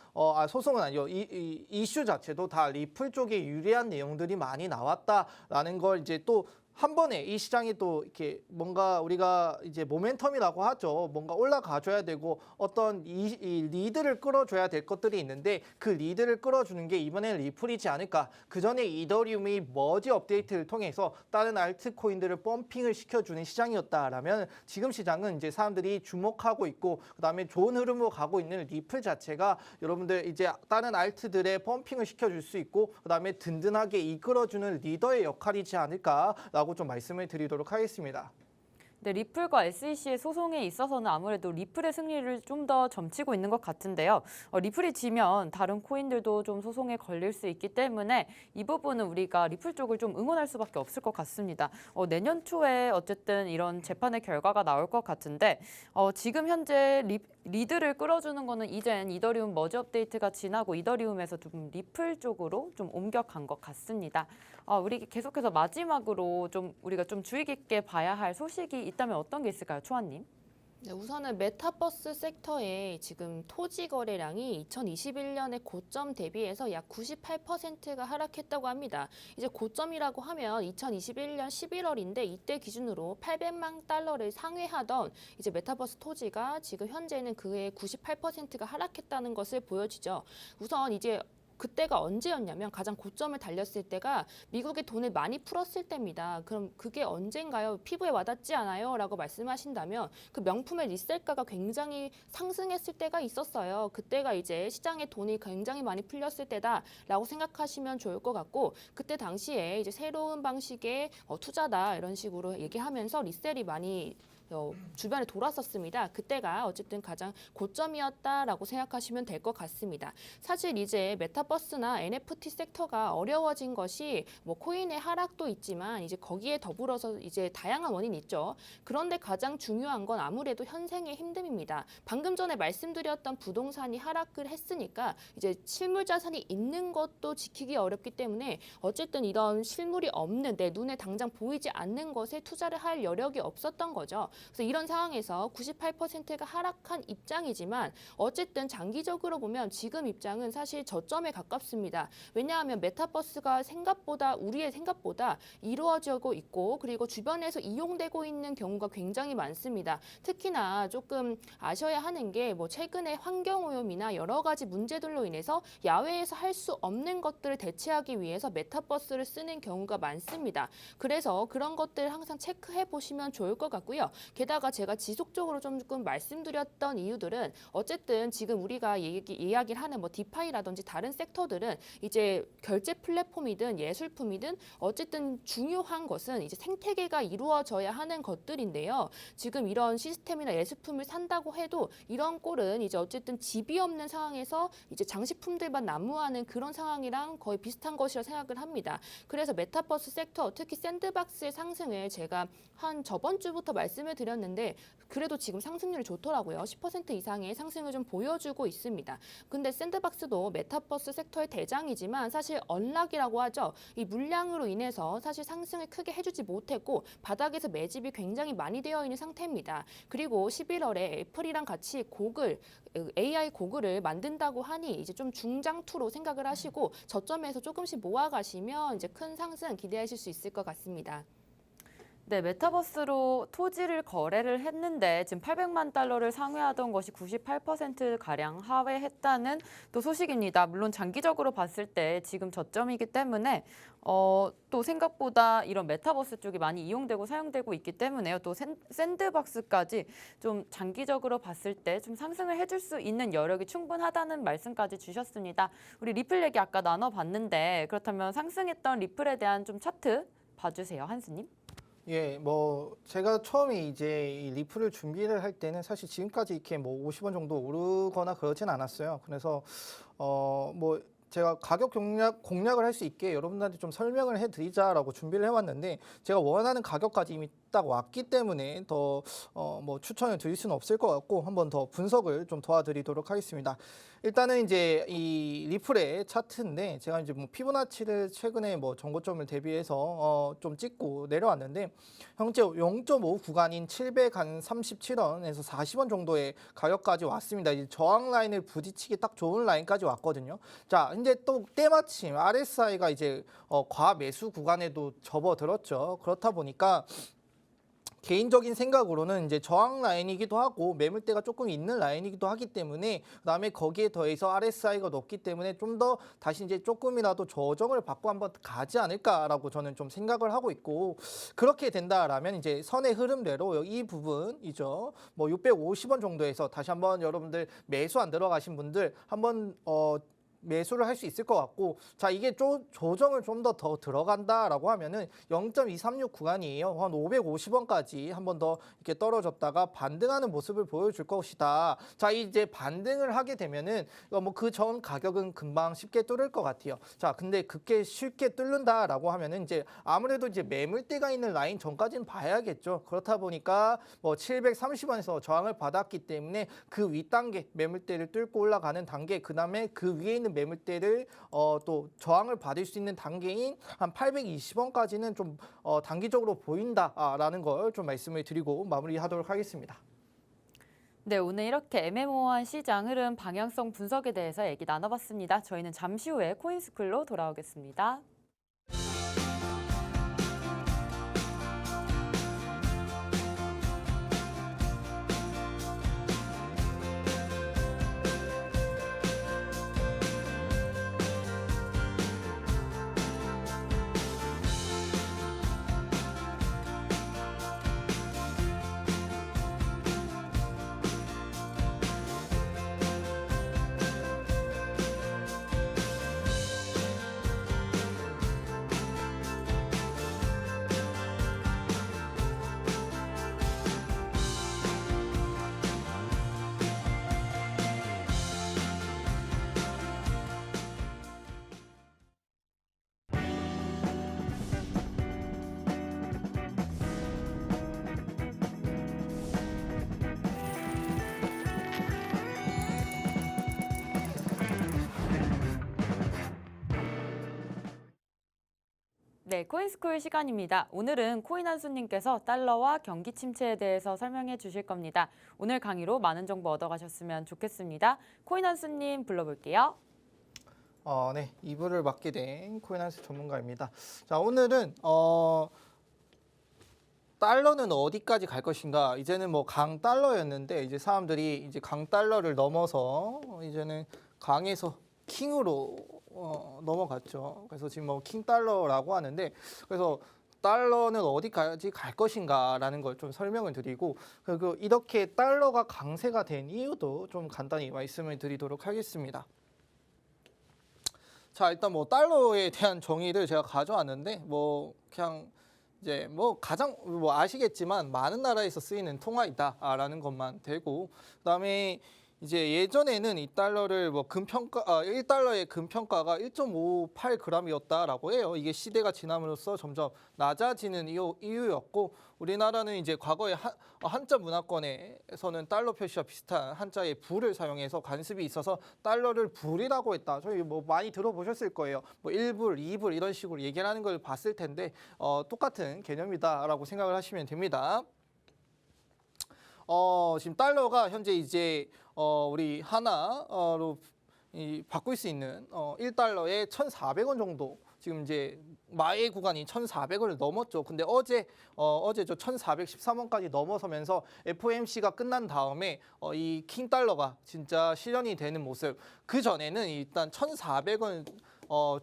소송은 아니요. 이슈 자체도 다 리플 쪽에 유리한 내용들이 많이 나왔다라는 걸 이제 또 한 번에 이 시장이 또 이렇게 뭔가 우리가 이제 모멘텀이라고 하죠. 뭔가 올라가줘야 되고 어떤 이 리드를 끌어줘야 될 것들이 있는데 그 리드를 끌어주는 게 이번엔 리플이지 않을까. 그 전에 이더리움이 머지 업데이트를 통해서 다른 알트코인들을 펌핑을 시켜주는 시장이었다라면 지금 시장은 이제 사람들이 주목하고 있고 그다음에 좋은 흐름으로 가고 있는 리플 자체가 여러분들 이제 다른 알트들의 펌핑을 시켜줄 수 있고 그다음에 든든하게 이끌어주는 리더의 역할이지 않을까라고 좀 말씀을 드리도록 하겠습니다. 네, 리플과 SEC의 소송에 있어서는 아무래도 리플의 승리를 좀 더 점치고 있는 것 같은데요. 리플이 지면 다른 코인들도 좀 소송에 걸릴 수 있기 때문에 이 부분은 우리가 리플 쪽을 좀 응원할 수밖에 없을 것 같습니다. 내년 초에 어쨌든 이런 재판의 결과가 나올 것 같은데 지금 현재 리드를 끌어주는 거는 이젠 이더리움 머지 업데이트가 지나고 이더리움에서 좀 리플 쪽으로 좀 옮겨간 것 같습니다. 우리 계속해서 마지막으로 좀 우리가 좀 주의 깊게 봐야 할 소식이 있다면 어떤 게 있을까요, 초아님? 네, 우선은 메타버스 섹터의 지금 토지 거래량이 2021년의 고점 대비해서 약 98%가 하락했다고 합니다. 이제 고점이라고 하면 2021년 11월인데 이때 기준으로 800만 달러를 상회하던 이제 메타버스 토지가 지금 현재는 그의 98%가 하락했다는 것을 보여주죠. 우선 이제 그때가 언제였냐면 가장 고점을 달렸을 때가 미국의 돈을 많이 풀었을 때입니다. 그럼 그게 언젠가요? 피부에 와닿지 않아요? 라고 말씀하신다면 그 명품의 리셀가가 굉장히 상승했을 때가 있었어요. 그때가 이제 시장에 돈이 굉장히 많이 풀렸을 때다라고 생각하시면 좋을 것 같고 그때 당시에 이제 새로운 방식의 투자다 이런 식으로 얘기하면서 리셀이 많이 주변에 돌았었습니다. 그때가 어쨌든 가장 고점이었다라고 생각하시면 될 것 같습니다. 사실 이제 메타버스나 NFT 섹터가 어려워진 것이 뭐 코인의 하락도 있지만 이제 거기에 더불어서 이제 다양한 원인이 있죠. 그런데 가장 중요한 건 아무래도 현생의 힘듦입니다. 방금 전에 말씀드렸던 부동산이 하락을 했으니까 이제 실물 자산이 있는 것도 지키기 어렵기 때문에 어쨌든 이런 실물이 없는 내 눈에 당장 보이지 않는 것에 투자를 할 여력이 없었던 거죠. 그래서 이런 상황에서 98%가 하락한 입장이지만 어쨌든 장기적으로 보면 지금 입장은 사실 저점에 가깝습니다. 왜냐하면 메타버스가 우리의 생각보다 이루어지고 있고 그리고 주변에서 이용되고 있는 경우가 굉장히 많습니다. 특히나 조금 아셔야 하는 게 뭐 최근에 환경오염이나 여러 가지 문제들로 인해서 야외에서 할 수 없는 것들을 대체하기 위해서 메타버스를 쓰는 경우가 많습니다. 그래서 그런 것들을 항상 체크해 보시면 좋을 것 같고요. 게다가 제가 지속적으로 조금 말씀드렸던 이유들은 어쨌든 지금 우리가 이야기를 하는 뭐 디파이라든지 다른 섹터들은 이제 결제 플랫폼이든 예술품이든 어쨌든 중요한 것은 이제 생태계가 이루어져야 하는 것들인데요. 지금 이런 시스템이나 예술품을 산다고 해도 이런 꼴은 이제 어쨌든 집이 없는 상황에서 이제 장식품들만 난무하는 그런 상황이랑 거의 비슷한 것이라 생각을 합니다. 그래서 메타버스 섹터, 특히 샌드박스의 상승을 제가 한 저번 주부터 말씀을 드렸는데 그래도 지금 상승률이 좋더라고요. 10% 이상의 상승을 좀 보여주고 있습니다. 근데 샌드박스도 메타버스 섹터의 대장이지만 사실 언락이라고 하죠. 이 물량으로 인해서 사실 상승을 크게 해주지 못했고 바닥에서 매집이 굉장히 많이 되어 있는 상태입니다. 그리고 11월에 애플이랑 같이 AI 고글을 만든다고 하니 이제 좀 중장투로 생각을 하시고 저점에서 조금씩 모아가시면 이제 큰 상승 기대하실 수 있을 것 같습니다. 네, 메타버스로 토지를 거래를 했는데 지금 800만 달러를 상회하던 것이 98%가량 하회했다는 또 소식입니다. 물론 장기적으로 봤을 때 지금 저점이기 때문에 또 생각보다 이런 메타버스 쪽이 많이 이용되고 사용되고 있기 때문에요. 또 샌드박스까지 좀 장기적으로 봤을 때 좀 상승을 해줄 수 있는 여력이 충분하다는 말씀까지 주셨습니다. 우리 리플 얘기 아까 나눠봤는데 그렇다면 상승했던 리플에 대한 좀 차트 봐주세요, 한스님. 예, 뭐 제가 처음에 이제 이 리플을 준비를 할 때는 사실 지금까지 이렇게 뭐 50원 정도 오르거나 그러진 않았어요. 그래서 뭐 제가 가격 공략을 할 수 있게 여러분들한테 좀 설명을 해드리자라고 준비를 해왔는데 제가 원하는 가격까지 이미 딱 왔기 때문에 더 뭐 추천을 드릴 수는 없을 것 같고 한번 더 분석을 좀 도와드리도록 하겠습니다. 일단은 이제 이 리플의 차트인데 제가 이제 뭐 피보나치를 최근에 뭐 정고점을 대비해서 좀 찍고 내려왔는데 현재 0.5 구간인 737원에서 40원 정도의 가격까지 왔습니다. 이제 저항 라인을 부딪히기 딱 좋은 라인까지 왔거든요. 자, 이제 또 때마침 RSI가 이제 과매수 구간에도 접어들었죠. 그렇다 보니까 개인적인 생각으로는 이제 저항 라인이기도 하고 매물대가 조금 있는 라인이기도 하기 때문에 그다음에 거기에 더해서 RSI가 높기 때문에 좀 더 다시 이제 조금이라도 조정을 받고 한번 가지 않을까라고 저는 좀 생각을 하고 있고 그렇게 된다라면 이제 선의 흐름대로 이 부분이죠. 뭐 650원 정도에서 다시 한번 여러분들 매수 안 들어가신 분들 한번 매수를 할 수 있을 것 같고 자 이게 조정을 좀 더 들어간다라고 하면은 0.236 구간이에요. 한 550원까지 한 번 더 이렇게 떨어졌다가 반등하는 모습을 보여줄 것이다. 자 이제 반등을 하게 되면은 뭐 그 전 가격은 금방 쉽게 뚫을 것 같아요. 자 근데 그렇게 쉽게 뚫는다라고 하면은 이제 아무래도 이제 매물대가 있는 라인 전까지는 봐야겠죠. 그렇다 보니까 뭐 730원에서 저항을 받았기 때문에 그 윗단계 매물대를 뚫고 올라가는 단계 그다음에 그 위에 있는 매물대를 또 저항을 받을 수 있는 단계인 한 820원까지는 좀 단기적으로 보인다라는 걸 좀 말씀을 드리고 마무리하도록 하겠습니다. 네, 오늘 이렇게 애매모호한 시장 흐름 방향성 분석에 대해서 얘기 나눠봤습니다. 저희는 잠시 후에 코인스쿨로 돌아오겠습니다. 네, 코인스쿨 시간입니다. 오늘은 코인 한수님께서 달러와 경기 침체에 대해서 설명해 주실 겁니다. 오늘 강의로 많은 정보 얻어가셨으면 좋겠습니다. 코인 한수님 불러볼게요. 네, 2부를 맡게 된 코인한스 전문가입니다. 자, 오늘은 달러는 어디까지 갈 것인가? 이제는 뭐 강달러였는데 이제 사람들이 이제 강달러를 넘어서 이제는 강에서 킹으로 넘어갔죠. 그래서 지금 뭐 킹달러라고 하는데 그래서 달러는 어디까지 갈 것인가라는 걸 좀 설명을 드리고 그리고 이렇게 달러가 강세가 된 이유도 좀 간단히 말씀을 드리도록 하겠습니다. 자, 일단 뭐 달러에 대한 정의를 제가 가져왔는데 뭐 그냥 이제 뭐 가장 뭐 아시겠지만 많은 나라에서 쓰이는 통화이다라는 것만 되고 그다음에 이제 예전에는 이 달러를 뭐 금평가 1달러의 금평가가 1.58g이었다라고 해요. 이게 시대가 지남으로써 점점 낮아지는 이유였고 우리나라는 이제 과거에 한자 문화권에서는 달러 표시와 비슷한 한자의 불을 사용해서 관습이 있어서 달러를 불이라고 했다. 저희 뭐 많이 들어보셨을 거예요. 뭐 1불, 2불 이런 식으로 얘기를 하는 걸 봤을 텐데 똑같은 개념이다라고 생각을 하시면 됩니다. 지금 달러가 현재 이제 우리 하나로 바꿀 수 있는 1달러에 1,400원 정도 지금 이제 마의 구간이 1,400원을 넘었죠. 근데 어제 저 1,413원까지 넘어서면서 FOMC가 끝난 다음에 이 킹달러가 진짜 실현이 되는 모습. 그 전에는 일단 1,400원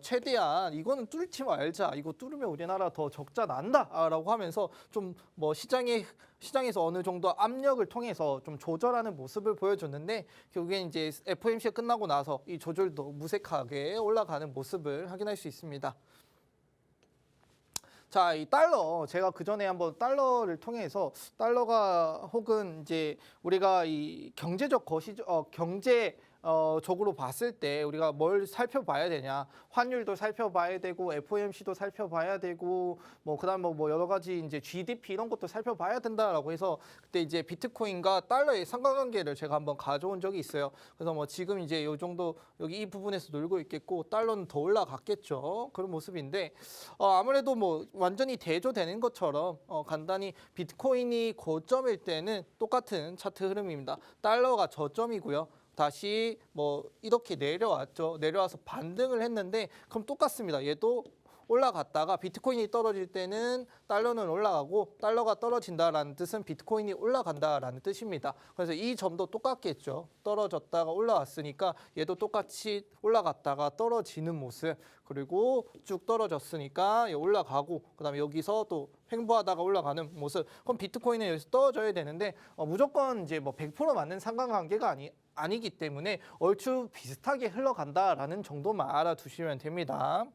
최대한 이거는 뚫지 말자. 이거 뚫으면 우리나라 더 적자 난다라고 하면서 좀 뭐 시장에서 어느 정도 압력을 통해서 좀 조절하는 모습을 보여줬는데 결국엔 이제 FOMC가 끝나고 나서 이 조절도 무색하게 올라가는 모습을 확인할 수 있습니다. 자, 이 달러 제가 그 전에 한번 달러를 통해서 달러가 혹은 이제 우리가 이 경제적 거시 경제 적으로 봤을 때 우리가 뭘 살펴봐야 되냐? 환율도 살펴봐야 되고 FOMC도 살펴봐야 되고 뭐 그다음 뭐 여러 가지 이제 GDP 이런 것도 살펴봐야 된다라고 해서 그때 이제 비트코인과 달러의 상관관계를 제가 한번 가져온 적이 있어요. 그래서 뭐 지금 이제 요 정도 여기 이 부분에서 놀고 있겠고 달러는 더 올라갔겠죠. 그런 모습인데 아무래도 뭐 완전히 대조되는 것처럼 간단히 비트코인이 고점일 때는 똑같은 차트 흐름입니다. 달러가 저점이고요. 다시 뭐 이렇게 내려왔죠. 내려와서 반등을 했는데 그럼 똑같습니다. 얘도 올라갔다가 비트코인이 떨어질 때는 달러는 올라가고 달러가 떨어진다라는 뜻은 비트코인이 올라간다라는 뜻입니다. 그래서 이 점도 똑같겠죠. 떨어졌다가 올라왔으니까 얘도 똑같이 올라갔다가 떨어지는 모습 그리고 쭉 떨어졌으니까 올라가고 그다음에 여기서 또 횡보하다가 올라가는 모습. 그럼 비트코인은 여기서 떨어져야 되는데 무조건 이제 뭐 100% 맞는 상관관계가 아니기 때문에 얼추 비슷하게 흘러간다라는 정도만 알아두시면 됩니다.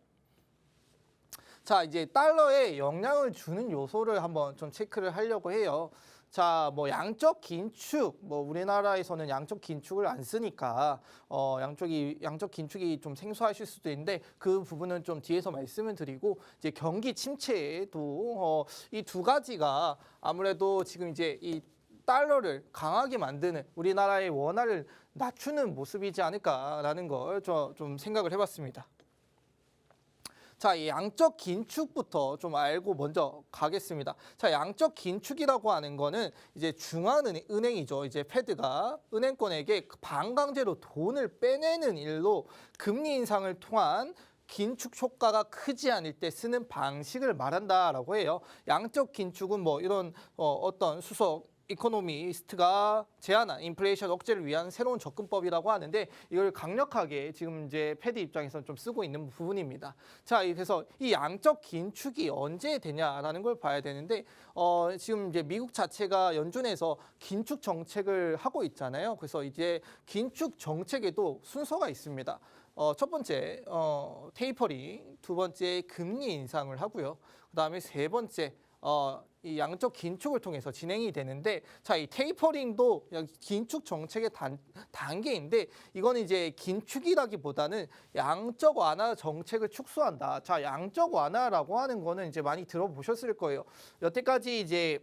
자, 이제 달러에 영향을 주는 요소를 한번 좀 체크를 하려고 해요. 자, 뭐 양적 긴축, 뭐 우리나라에서는 양적 긴축을 안 쓰니까 양적 긴축이 좀 생소하실 수도 있는데 그 부분은 좀 뒤에서 말씀을 드리고 이제 경기 침체도 이 두 가지가 아무래도 지금 이제 이 달러를 강하게 만드는 우리나라의 원화를 낮추는 모습이지 않을까라는 걸 좀 생각을 해봤습니다. 자, 이 양적 긴축부터 좀 알고 먼저 가겠습니다. 자, 양적 긴축이라고 하는 거는 이제 중앙은행이죠. 이제 패드가 은행권에게 반강제로 돈을 빼내는 일로 금리 인상을 통한 긴축 효과가 크지 않을 때 쓰는 방식을 말한다라고 해요. 양적 긴축은 뭐 이런 어떤 수석 이코노미스트가 제안한 인플레이션 억제를 위한 새로운 접근법이라고 하는데 이걸 강력하게 지금 이제 패드 입장에서는 좀 쓰고 있는 부분입니다. 자, 그래서 이 양적 긴축이 언제 되냐라는 걸 봐야 되는데 지금 이제 미국 자체가 연준에서 긴축 정책을 하고 있잖아요. 그래서 이제 긴축 정책에도 순서가 있습니다. 첫 번째 테이퍼링, 두 번째 금리 인상을 하고요. 그다음에 세 번째 이 양적 긴축을 통해서 진행이 되는데 자, 이 테이퍼링도 긴축 정책의 단계인데 이건 이제 긴축이라기보다는 양적 완화 정책을 축소한다. 자, 양적 완화라고 하는 거는 이제 많이 들어보셨을 거예요. 여태까지 이제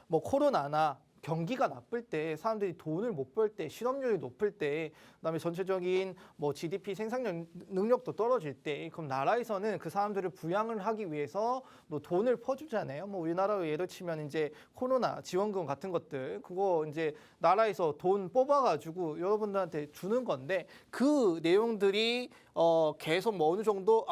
뭐 코로나나 경기가 나쁠 때 사람들이 돈을 못 벌 때 실업률이 높을 때 그다음에 전체적인 뭐 GDP 생산 능력도 떨어질 때 그럼 나라에서는 그 사람들을 부양을 하기 위해서 뭐 돈을 퍼주잖아요. 뭐 우리나라로 예를 치면 이제 코로나 지원금 같은 것들 그거 이제 나라에서 돈 뽑아가지고 여러분들한테 주는 건데 그 내용들이 계속 뭐 어느 정도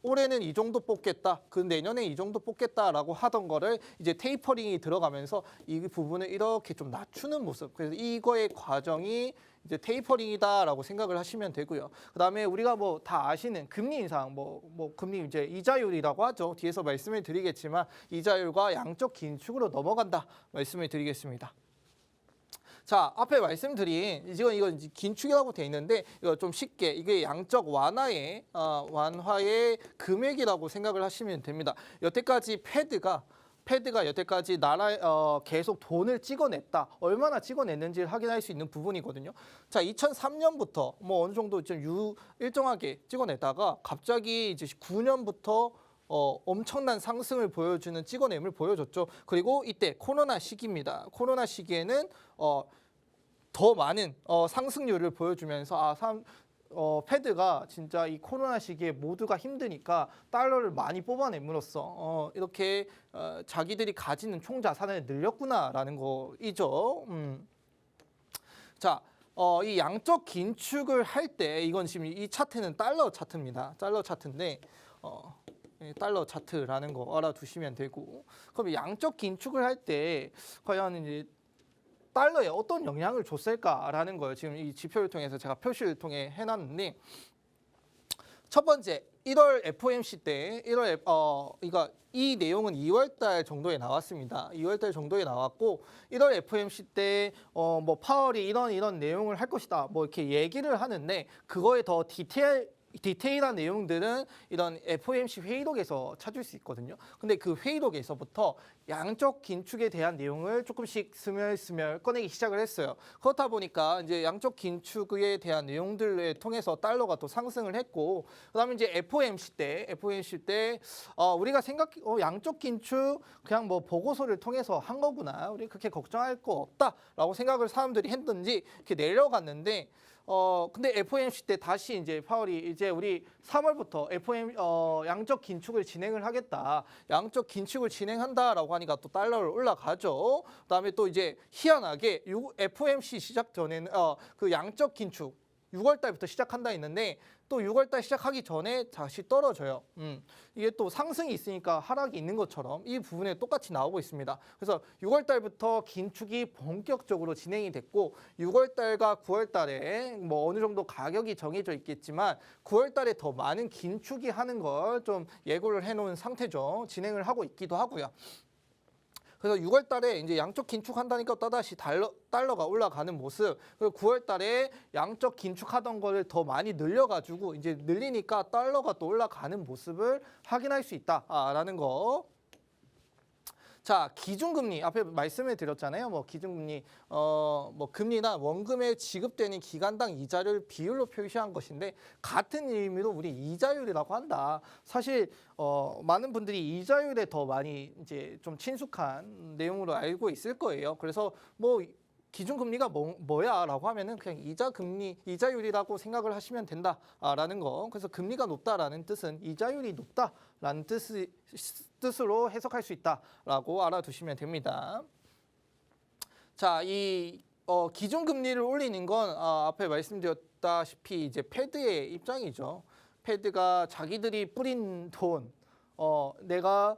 올해는 이 정도 뽑겠다. 그 내년에 이 정도 뽑겠다라고 하던 거를 이제 테이퍼링이 들어가면서 이 부분을 이렇게 좀 낮추는 모습. 그래서 이거의 과정이 이제 테이퍼링이다라고 생각을 하시면 되고요. 그다음에 우리가 뭐 다 아시는 금리 인상, 뭐 금리 이제 이자율이라고 하죠. 뒤에서 말씀을 드리겠지만 이자율과 양적 긴축으로 넘어간다 말씀을 드리겠습니다. 자, 앞에 말씀드린 이건 긴축이라고 돼 있는데 이거 좀 쉽게 이게 양적 완화의 금액이라고 생각을 하시면 됩니다. 여태까지 패드가 여태까지 나라에 계속 돈을 찍어냈다. 얼마나 찍어냈는지를 확인할 수 있는 부분이거든요. 자, 2003년부터 뭐 어느 정도 좀 일정하게 찍어냈다가 갑자기 이제 9년부터 엄청난 상승을 보여주는 찍어냄을 보여줬죠. 그리고 이때 코로나 시기입니다. 코로나 시기에는 더 많은 상승률을 보여주면서 패드가 진짜 이 코로나 시기에 모두가 힘드니까 달러를 많이 뽑아냄으로써 이렇게 자기들이 가지는 총자산을 늘렸구나라는 거이죠. 자, 이 양적 긴축을 할 때 이건 지금 이 차트는 달러 차트입니다. 달러 차트인데 달러 차트라는 거 알아두시면 되고 그럼 양적 긴축을 할 때 과연 이제 달러에 어떤 영향을 줬을까라는 걸 지금 이 지표를 통해서 제가 표시를 통해 해놨는데 첫 번째 1월 FOMC 때 이 내용은 2월달 정도에 나왔습니다. 2월달 정도에 나왔고 1월 FOMC 때 뭐 파월이 이런 내용을 할 것이다 뭐 이렇게 얘기를 하는데 그거에 더 디테일 디테일한 내용들은 이런 FOMC 회의록에서 찾을 수 있거든요. 근데 그 회의록에서부터 양적 긴축에 대한 내용을 조금씩 스멀스멀 꺼내기 시작을 했어요. 그렇다 보니까 이제 양적 긴축에 대한 내용들을 통해서 달러가 또 상승을 했고, 그다음에 이제 FOMC 때 우리가 양적 긴축 그냥 뭐 보고서를 통해서 한 거구나, 우리 그렇게 걱정할 거 없다라고 생각을 사람들이 했던지 이렇게 내려갔는데. 근데 FOMC 때 다시 이제 파월이 이제 우리 3월부터 양적 긴축을 진행을 하겠다. 양적 긴축을 진행한다라고 하니까 또 달러를 올라가죠. 그다음에 또 이제 희한하게 FOMC 시작 전에는 그 양적 긴축 6월 달부터 시작한다 했는데 또 6월 달 시작하기 전에 다시 떨어져요. 이게 또 상승이 있으니까 하락이 있는 것처럼 이 부분에 똑같이 나오고 있습니다. 그래서 6월 달부터 긴축이 본격적으로 진행이 됐고 6월 달과 9월 달에 뭐 어느 정도 가격이 정해져 있겠지만 9월 달에 더 많은 긴축이 하는 걸 좀 예고를 해놓은 상태죠. 진행을 하고 있기도 하고요. 그래서 6월 달에 이제 양적 긴축한다니까 또다시 달러가 올라가는 모습. 그리고 9월 달에 양적 긴축하던 거를 더 많이 늘려가지고 이제 늘리니까 달러가 또 올라가는 모습을 확인할 수 있다라는 거. 자, 기준금리 앞에 말씀을 드렸잖아요. 뭐 기준금리 뭐 금리나 원금에 지급되는 기간당 이자를 비율로 표시한 것인데 같은 의미로 우리 이자율이라고 한다. 사실 많은 분들이 이자율에 더 많이 이제 좀 친숙한 내용으로 알고 있을 거예요. 그래서 뭐 기준금리가 뭐야라고 하면은 그냥 이자율이라고 생각을 하시면 된다라는 거. 그래서 금리가 높다라는 뜻은 이자율이 높다라는 뜻으로 해석할 수 있다라고 알아두시면 됩니다. 자, 이 기준금리를 올리는 건 앞에 말씀드렸다시피 이제 패드의 입장이죠. 패드가 자기들이 뿌린 돈, 내가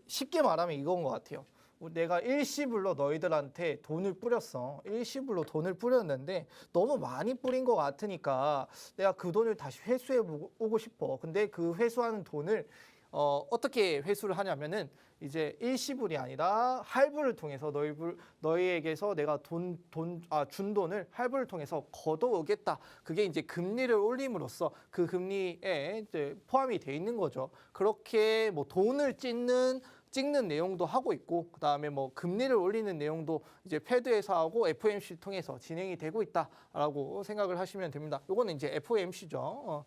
쉽게 말하면 이건 것 같아요. 내가 일시불로 너희들한테 돈을 뿌렸어. 일시불로 돈을 뿌렸는데 너무 많이 뿌린 것 같으니까 내가 그 돈을 다시 회수해 오고 싶어. 근데 그 회수하는 돈을 어떻게 회수를 하냐면은 이제 일시불이 아니라 할부를 통해서 너희에게서 내가 준 돈을 할부를 통해서 걷어오겠다. 그게 이제 금리를 올림으로써 그 금리에 이제 포함이 돼 있는 거죠. 그렇게 뭐 돈을 찍는 내용도 하고 있고 그다음에 뭐 금리를 올리는 내용도 이제 패드에서 하고 FOMC를 통해서 진행이 되고 있다라고 생각을 하시면 됩니다. 요거는 이제 FOMC죠.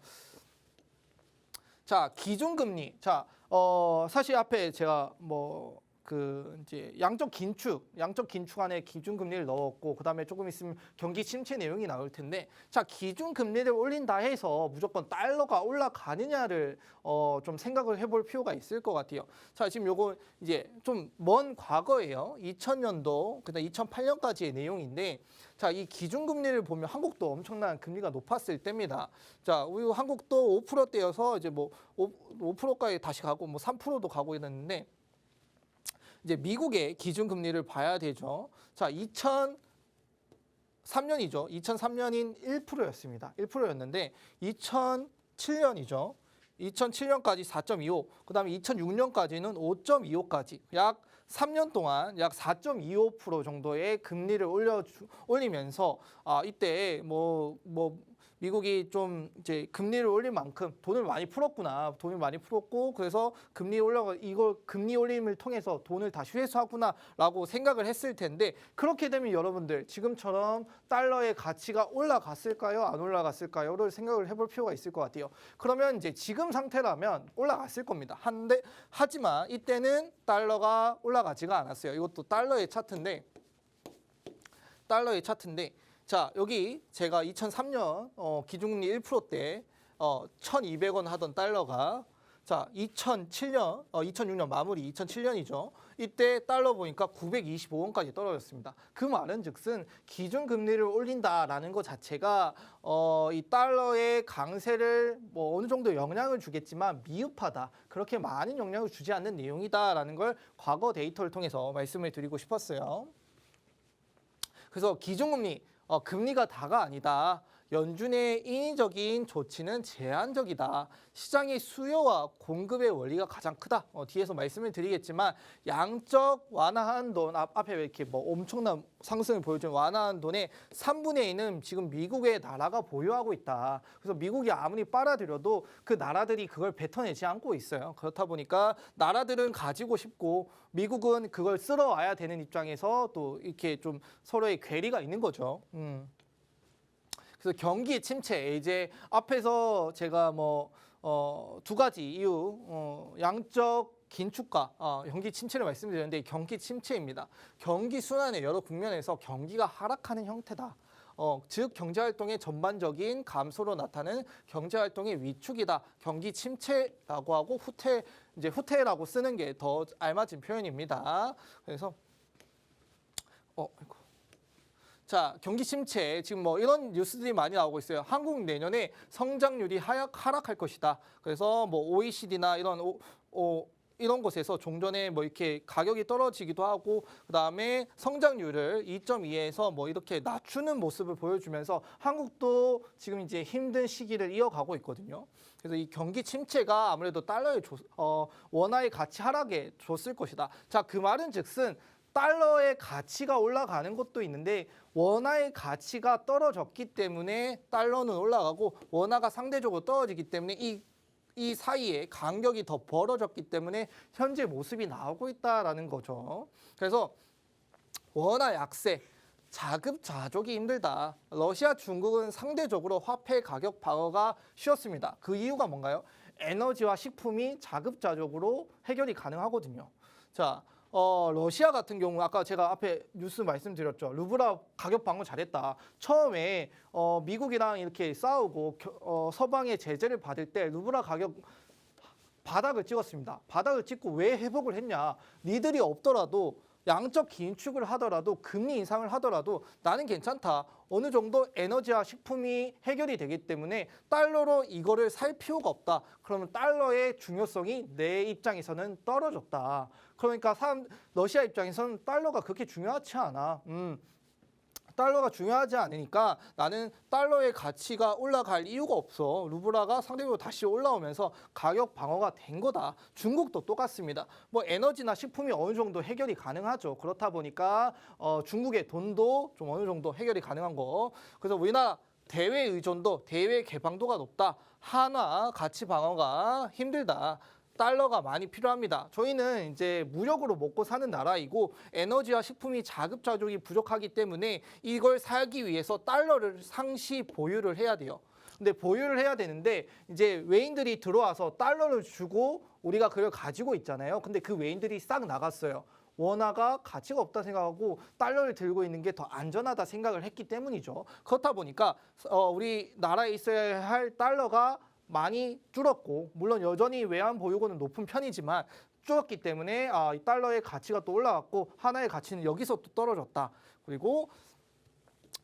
자, 기준금리. 자, 사실 앞에 제가 이제 양적 긴축 안에 기준금리를 넣었고 그다음에 조금 있으면 경기 침체 내용이 나올 텐데 자, 기준금리를 올린다 해서 무조건 달러가 올라가느냐를 좀 생각을 해볼 필요가 있을 것 같아요. 자, 지금 요거 이제 좀 먼 과거예요. 2000년도 그다음 2008년까지의 내용인데 자, 이 기준금리를 보면 한국도 엄청난 금리가 높았을 때입니다. 자, 우리 한국도 5%대여서 이제 뭐 5%까지 다시 가고 뭐 3%도 가고 이랬는데 이제 미국의 기준금리를 봐야 되죠. 자, 2003년이죠. 2003년인 1%였습니다. 1%였는데 2007년이죠. 2007년까지 4.25, 그다음에 2006년까지는 5.25까지 약 3년 동안 약 4.25% 정도의 금리를 올리면서 이때 미국이 좀 이제 금리를 올린 만큼 돈을 많이 풀었구나. 돈을 많이 풀었고 그래서 금리 올림을 통해서 돈을 다시 회수하구나라고 생각을 했을 텐데 그렇게 되면 여러분들 지금처럼 달러의 가치가 올라갔을까요? 안 올라갔을까요?를 생각을 해볼 필요가 있을 것 같아요. 그러면 이제 지금 상태라면 올라갔을 겁니다. 하지만 이때는 달러가 올라가지가 않았어요. 이것도 달러의 차트인데 자, 여기 제가 2003년 기준금리 1%때 1,200원 하던 달러가 자, 2006년 마무리 2007년이죠. 이때 달러 보니까 925원까지 떨어졌습니다. 그 말은즉슨 기준금리를 올린다라는 것 자체가 이 달러의 강세를 뭐 어느 정도 영향을 주겠지만 미흡하다. 그렇게 많은 영향을 주지 않는 내용이다라는 걸 과거 데이터를 통해서 말씀을 드리고 싶었어요. 그래서 기준금리 금리가 다가 아니다. 연준의 인위적인 조치는 제한적이다. 시장의 수요와 공급의 원리가 가장 크다. 뒤에서 말씀을 드리겠지만 양적 완화한 돈 앞에 이렇게 뭐 엄청난 상승을 보여준 완화한 돈의 3분의 2는 지금 미국의 나라가 보유하고 있다. 그래서 미국이 아무리 빨아들여도 그 나라들이 그걸 뱉어내지 않고 있어요. 그렇다 보니까 나라들은 가지고 싶고 미국은 그걸 쓸어와야 되는 입장에서 또 이렇게 좀 서로의 괴리가 있는 거죠. 그래서 경기 침체 이제 앞에서 제가 뭐 두 가지 이유 양적 긴축과 경기 침체를 말씀드렸는데 경기 침체입니다. 경기 순환의 여러 국면에서 경기가 하락하는 형태다. 즉 경제활동의 전반적인 감소로 나타나는 경제활동의 위축이다. 경기 침체라고 하고 후퇴라고 쓰는 게 더 알맞은 표현입니다. 그래서 자, 경기 침체 지금 뭐 이런 뉴스들이 많이 나오고 있어요. 한국 내년에 성장률이 하락할 것이다. 그래서 뭐 OECD나 이런 곳에서 종전에 뭐 이렇게 가격이 떨어지기도 하고 그다음에 성장률을 2.2에서 뭐 이렇게 낮추는 모습을 보여주면서 한국도 지금 이제 힘든 시기를 이어가고 있거든요. 그래서 이 경기 침체가 아무래도 달러의 원화의 가치 하락에 줬을 것이다. 자, 그 말은 즉슨 달러의 가치가 올라가는 것도 있는데 원화의 가치가 떨어졌기 때문에 달러는 올라가고 원화가 상대적으로 떨어지기 때문에 이 사이에 간격이 더 벌어졌기 때문에 현재 모습이 나오고 있다라는 거죠. 그래서 원화 약세, 자급자족이 힘들다. 러시아, 중국은 상대적으로 화폐 가격 방어가 쉬웠습니다. 그 이유가 뭔가요? 에너지와 식품이 자급자족으로 해결이 가능하거든요. 자, 러시아 같은 경우 아까 제가 앞에 뉴스 말씀드렸죠. 루블라 가격 방어 잘했다. 처음에 미국이랑 이렇게 싸우고 서방의 제재를 받을 때 루블라 가격 바닥을 찍었습니다. 바닥을 찍고 왜 회복을 했냐. 니들이 없더라도 양적 긴축을 하더라도 금리 인상을 하더라도 나는 괜찮다. 어느 정도 에너지와 식품이 해결이 되기 때문에 달러로 이거를 살 필요가 없다. 그러면 달러의 중요성이 내 입장에서는 떨어졌다. 그러니까 러시아 입장에서는 달러가 그렇게 중요하지 않아. 달러가 중요하지 않으니까 나는 달러의 가치가 올라갈 이유가 없어. 루블라가 상대적으로 다시 올라오면서 가격 방어가 된 거다. 중국도 똑같습니다. 뭐 에너지나 식품이 어느 정도 해결이 가능하죠. 그렇다 보니까 중국의 돈도 좀 어느 정도 해결이 가능한 거. 그래서 우리나라 대외 의존도, 대외 개방도가 높다. 한화 가치 방어가 힘들다. 달러가 많이 필요합니다. 저희는 이제 무역으로 먹고 사는 나라이고 에너지와 식품이 자급자족이 부족하기 때문에 이걸 살기 위해서 달러를 상시 보유를 해야 돼요. 근데 보유를 해야 되는데 이제 외인들이 들어와서 달러를 주고 우리가 그걸 가지고 있잖아요. 근데 그 외인들이 싹 나갔어요. 원화가 가치가 없다 생각하고 달러를 들고 있는 게 더 안전하다 생각을 했기 때문이죠. 그렇다 보니까 우리 나라에 있어야 할 달러가 많이 줄었고 물론 여전히 외환 보유고는 높은 편이지만 줄었기 때문에 이 달러의 가치가 또 올라갔고 하나의 가치는 여기서 또 떨어졌다. 그리고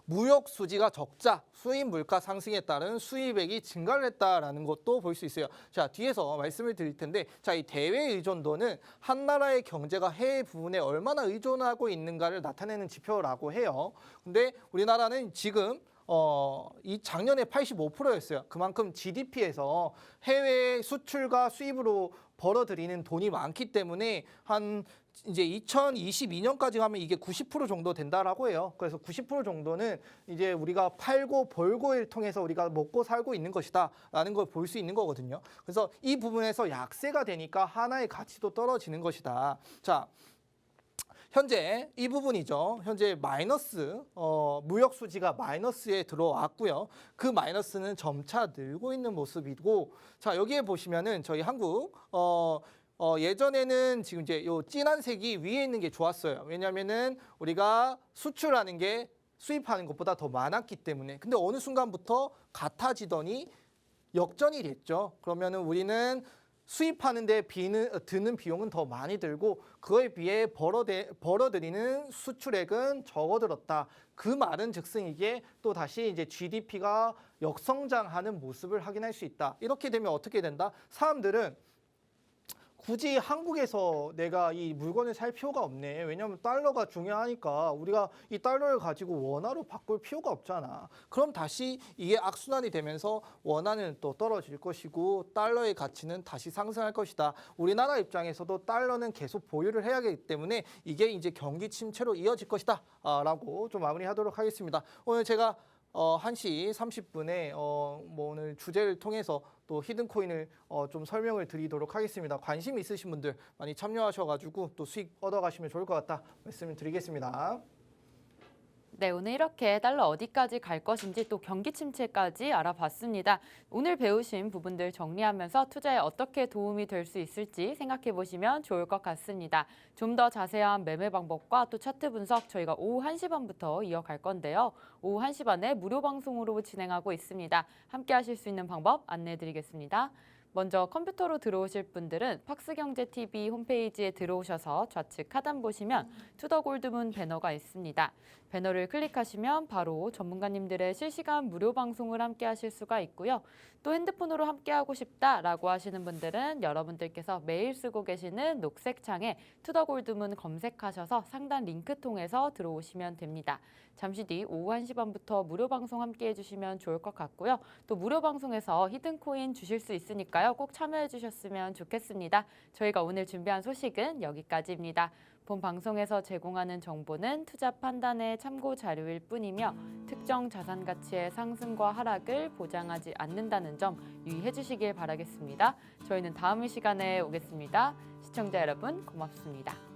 무역 수지가 적자, 수입 물가 상승에 따른 수입액이 증가를 했다라는 것도 볼 수 있어요. 자, 뒤에서 말씀을 드릴 텐데 자, 이 대외 의존도는 한 나라의 경제가 해외 부분에 얼마나 의존하고 있는가를 나타내는 지표라고 해요. 근데 우리나라는 지금 이 작년에 85%였어요. 그만큼 GDP에서 해외 수출과 수입으로 벌어들이는 돈이 많기 때문에 한 이제 2022년까지 하면 이게 90% 정도 된다라고 해요. 그래서 90% 정도는 이제 우리가 팔고 벌고를 통해서 우리가 먹고 살고 있는 것이다라는 걸 볼 수 있는 거거든요. 그래서 이 부분에서 약세가 되니까 하나의 가치도 떨어지는 것이다. 자, 현재 이 부분이죠. 현재 마이너스 무역 수지가 마이너스에 들어왔고요. 그 마이너스는 점차 늘고 있는 모습이고, 자 여기에 보시면은 저희 한국 예전에는 지금 이제 요 진한 색이 위에 있는 게 좋았어요. 왜냐하면은 우리가 수출하는 게 수입하는 것보다 더 많았기 때문에. 근데 어느 순간부터 같아지더니 역전이 됐죠. 그러면은 우리는 수입하는데 드는 비용은 더 많이 들고 그에 비해 벌어들이는 수출액은 적어들었다. 그 말은 즉슨 이게 또 다시 이제 GDP가 역성장하는 모습을 확인할 수 있다. 이렇게 되면 어떻게 된다? 사람들은 굳이 한국에서 내가 이 물건을 살 필요가 없네. 왜냐하면 달러가 중요하니까 우리가 이 달러를 가지고 원화로 바꿀 필요가 없잖아. 그럼 다시 이게 악순환이 되면서 원화는 또 떨어질 것이고 달러의 가치는 다시 상승할 것이다. 우리나라 입장에서도 달러는 계속 보유를 해야 하기 때문에 이게 이제 경기 침체로 이어질 것이다. 라고 좀 마무리하도록 하겠습니다. 오늘 제가 1시 30분에 뭐 오늘 주제를 통해서 또 히든코인을 좀 설명을 드리도록 하겠습니다. 관심 있으신 분들 많이 참여하셔가지고 또 수익 얻어가시면 좋을 것 같다 말씀을 드리겠습니다. 네, 오늘 이렇게 달러 어디까지 갈 것인지 또 경기 침체까지 알아봤습니다. 오늘 배우신 부분들 정리하면서 투자에 어떻게 도움이 될 수 있을지 생각해 보시면 좋을 것 같습니다. 좀 더 자세한 매매 방법과 또 차트 분석 저희가 오후 1시 반부터 이어갈 건데요. 오후 1시 반에 무료 방송으로 진행하고 있습니다. 함께 하실 수 있는 방법 안내해 드리겠습니다. 먼저 컴퓨터로 들어오실 분들은 팍스경제TV 홈페이지에 들어오셔서 좌측 하단 보시면 투더골드문 배너가 있습니다. 배너를 클릭하시면 바로 전문가님들의 실시간 무료 방송을 함께 하실 수가 있고요. 또 핸드폰으로 함께하고 싶다라고 하시는 분들은 여러분들께서 매일 쓰고 계시는 녹색 창에 투더골드문 검색하셔서 상단 링크 통해서 들어오시면 됩니다. 잠시 뒤 오후 1시 반부터 무료 방송 함께 해주시면 좋을 것 같고요. 또 무료 방송에서 히든코인 주실 수 있으니까요. 꼭 참여해 주셨으면 좋겠습니다. 저희가 오늘 준비한 소식은 여기까지입니다. 본 방송에서 제공하는 정보는 투자 판단의 참고 자료일 뿐이며 특정 자산 가치의 상승과 하락을 보장하지 않는다는 점 유의해 주시길 바라겠습니다. 저희는 다음 시간에 오겠습니다. 시청자 여러분 고맙습니다.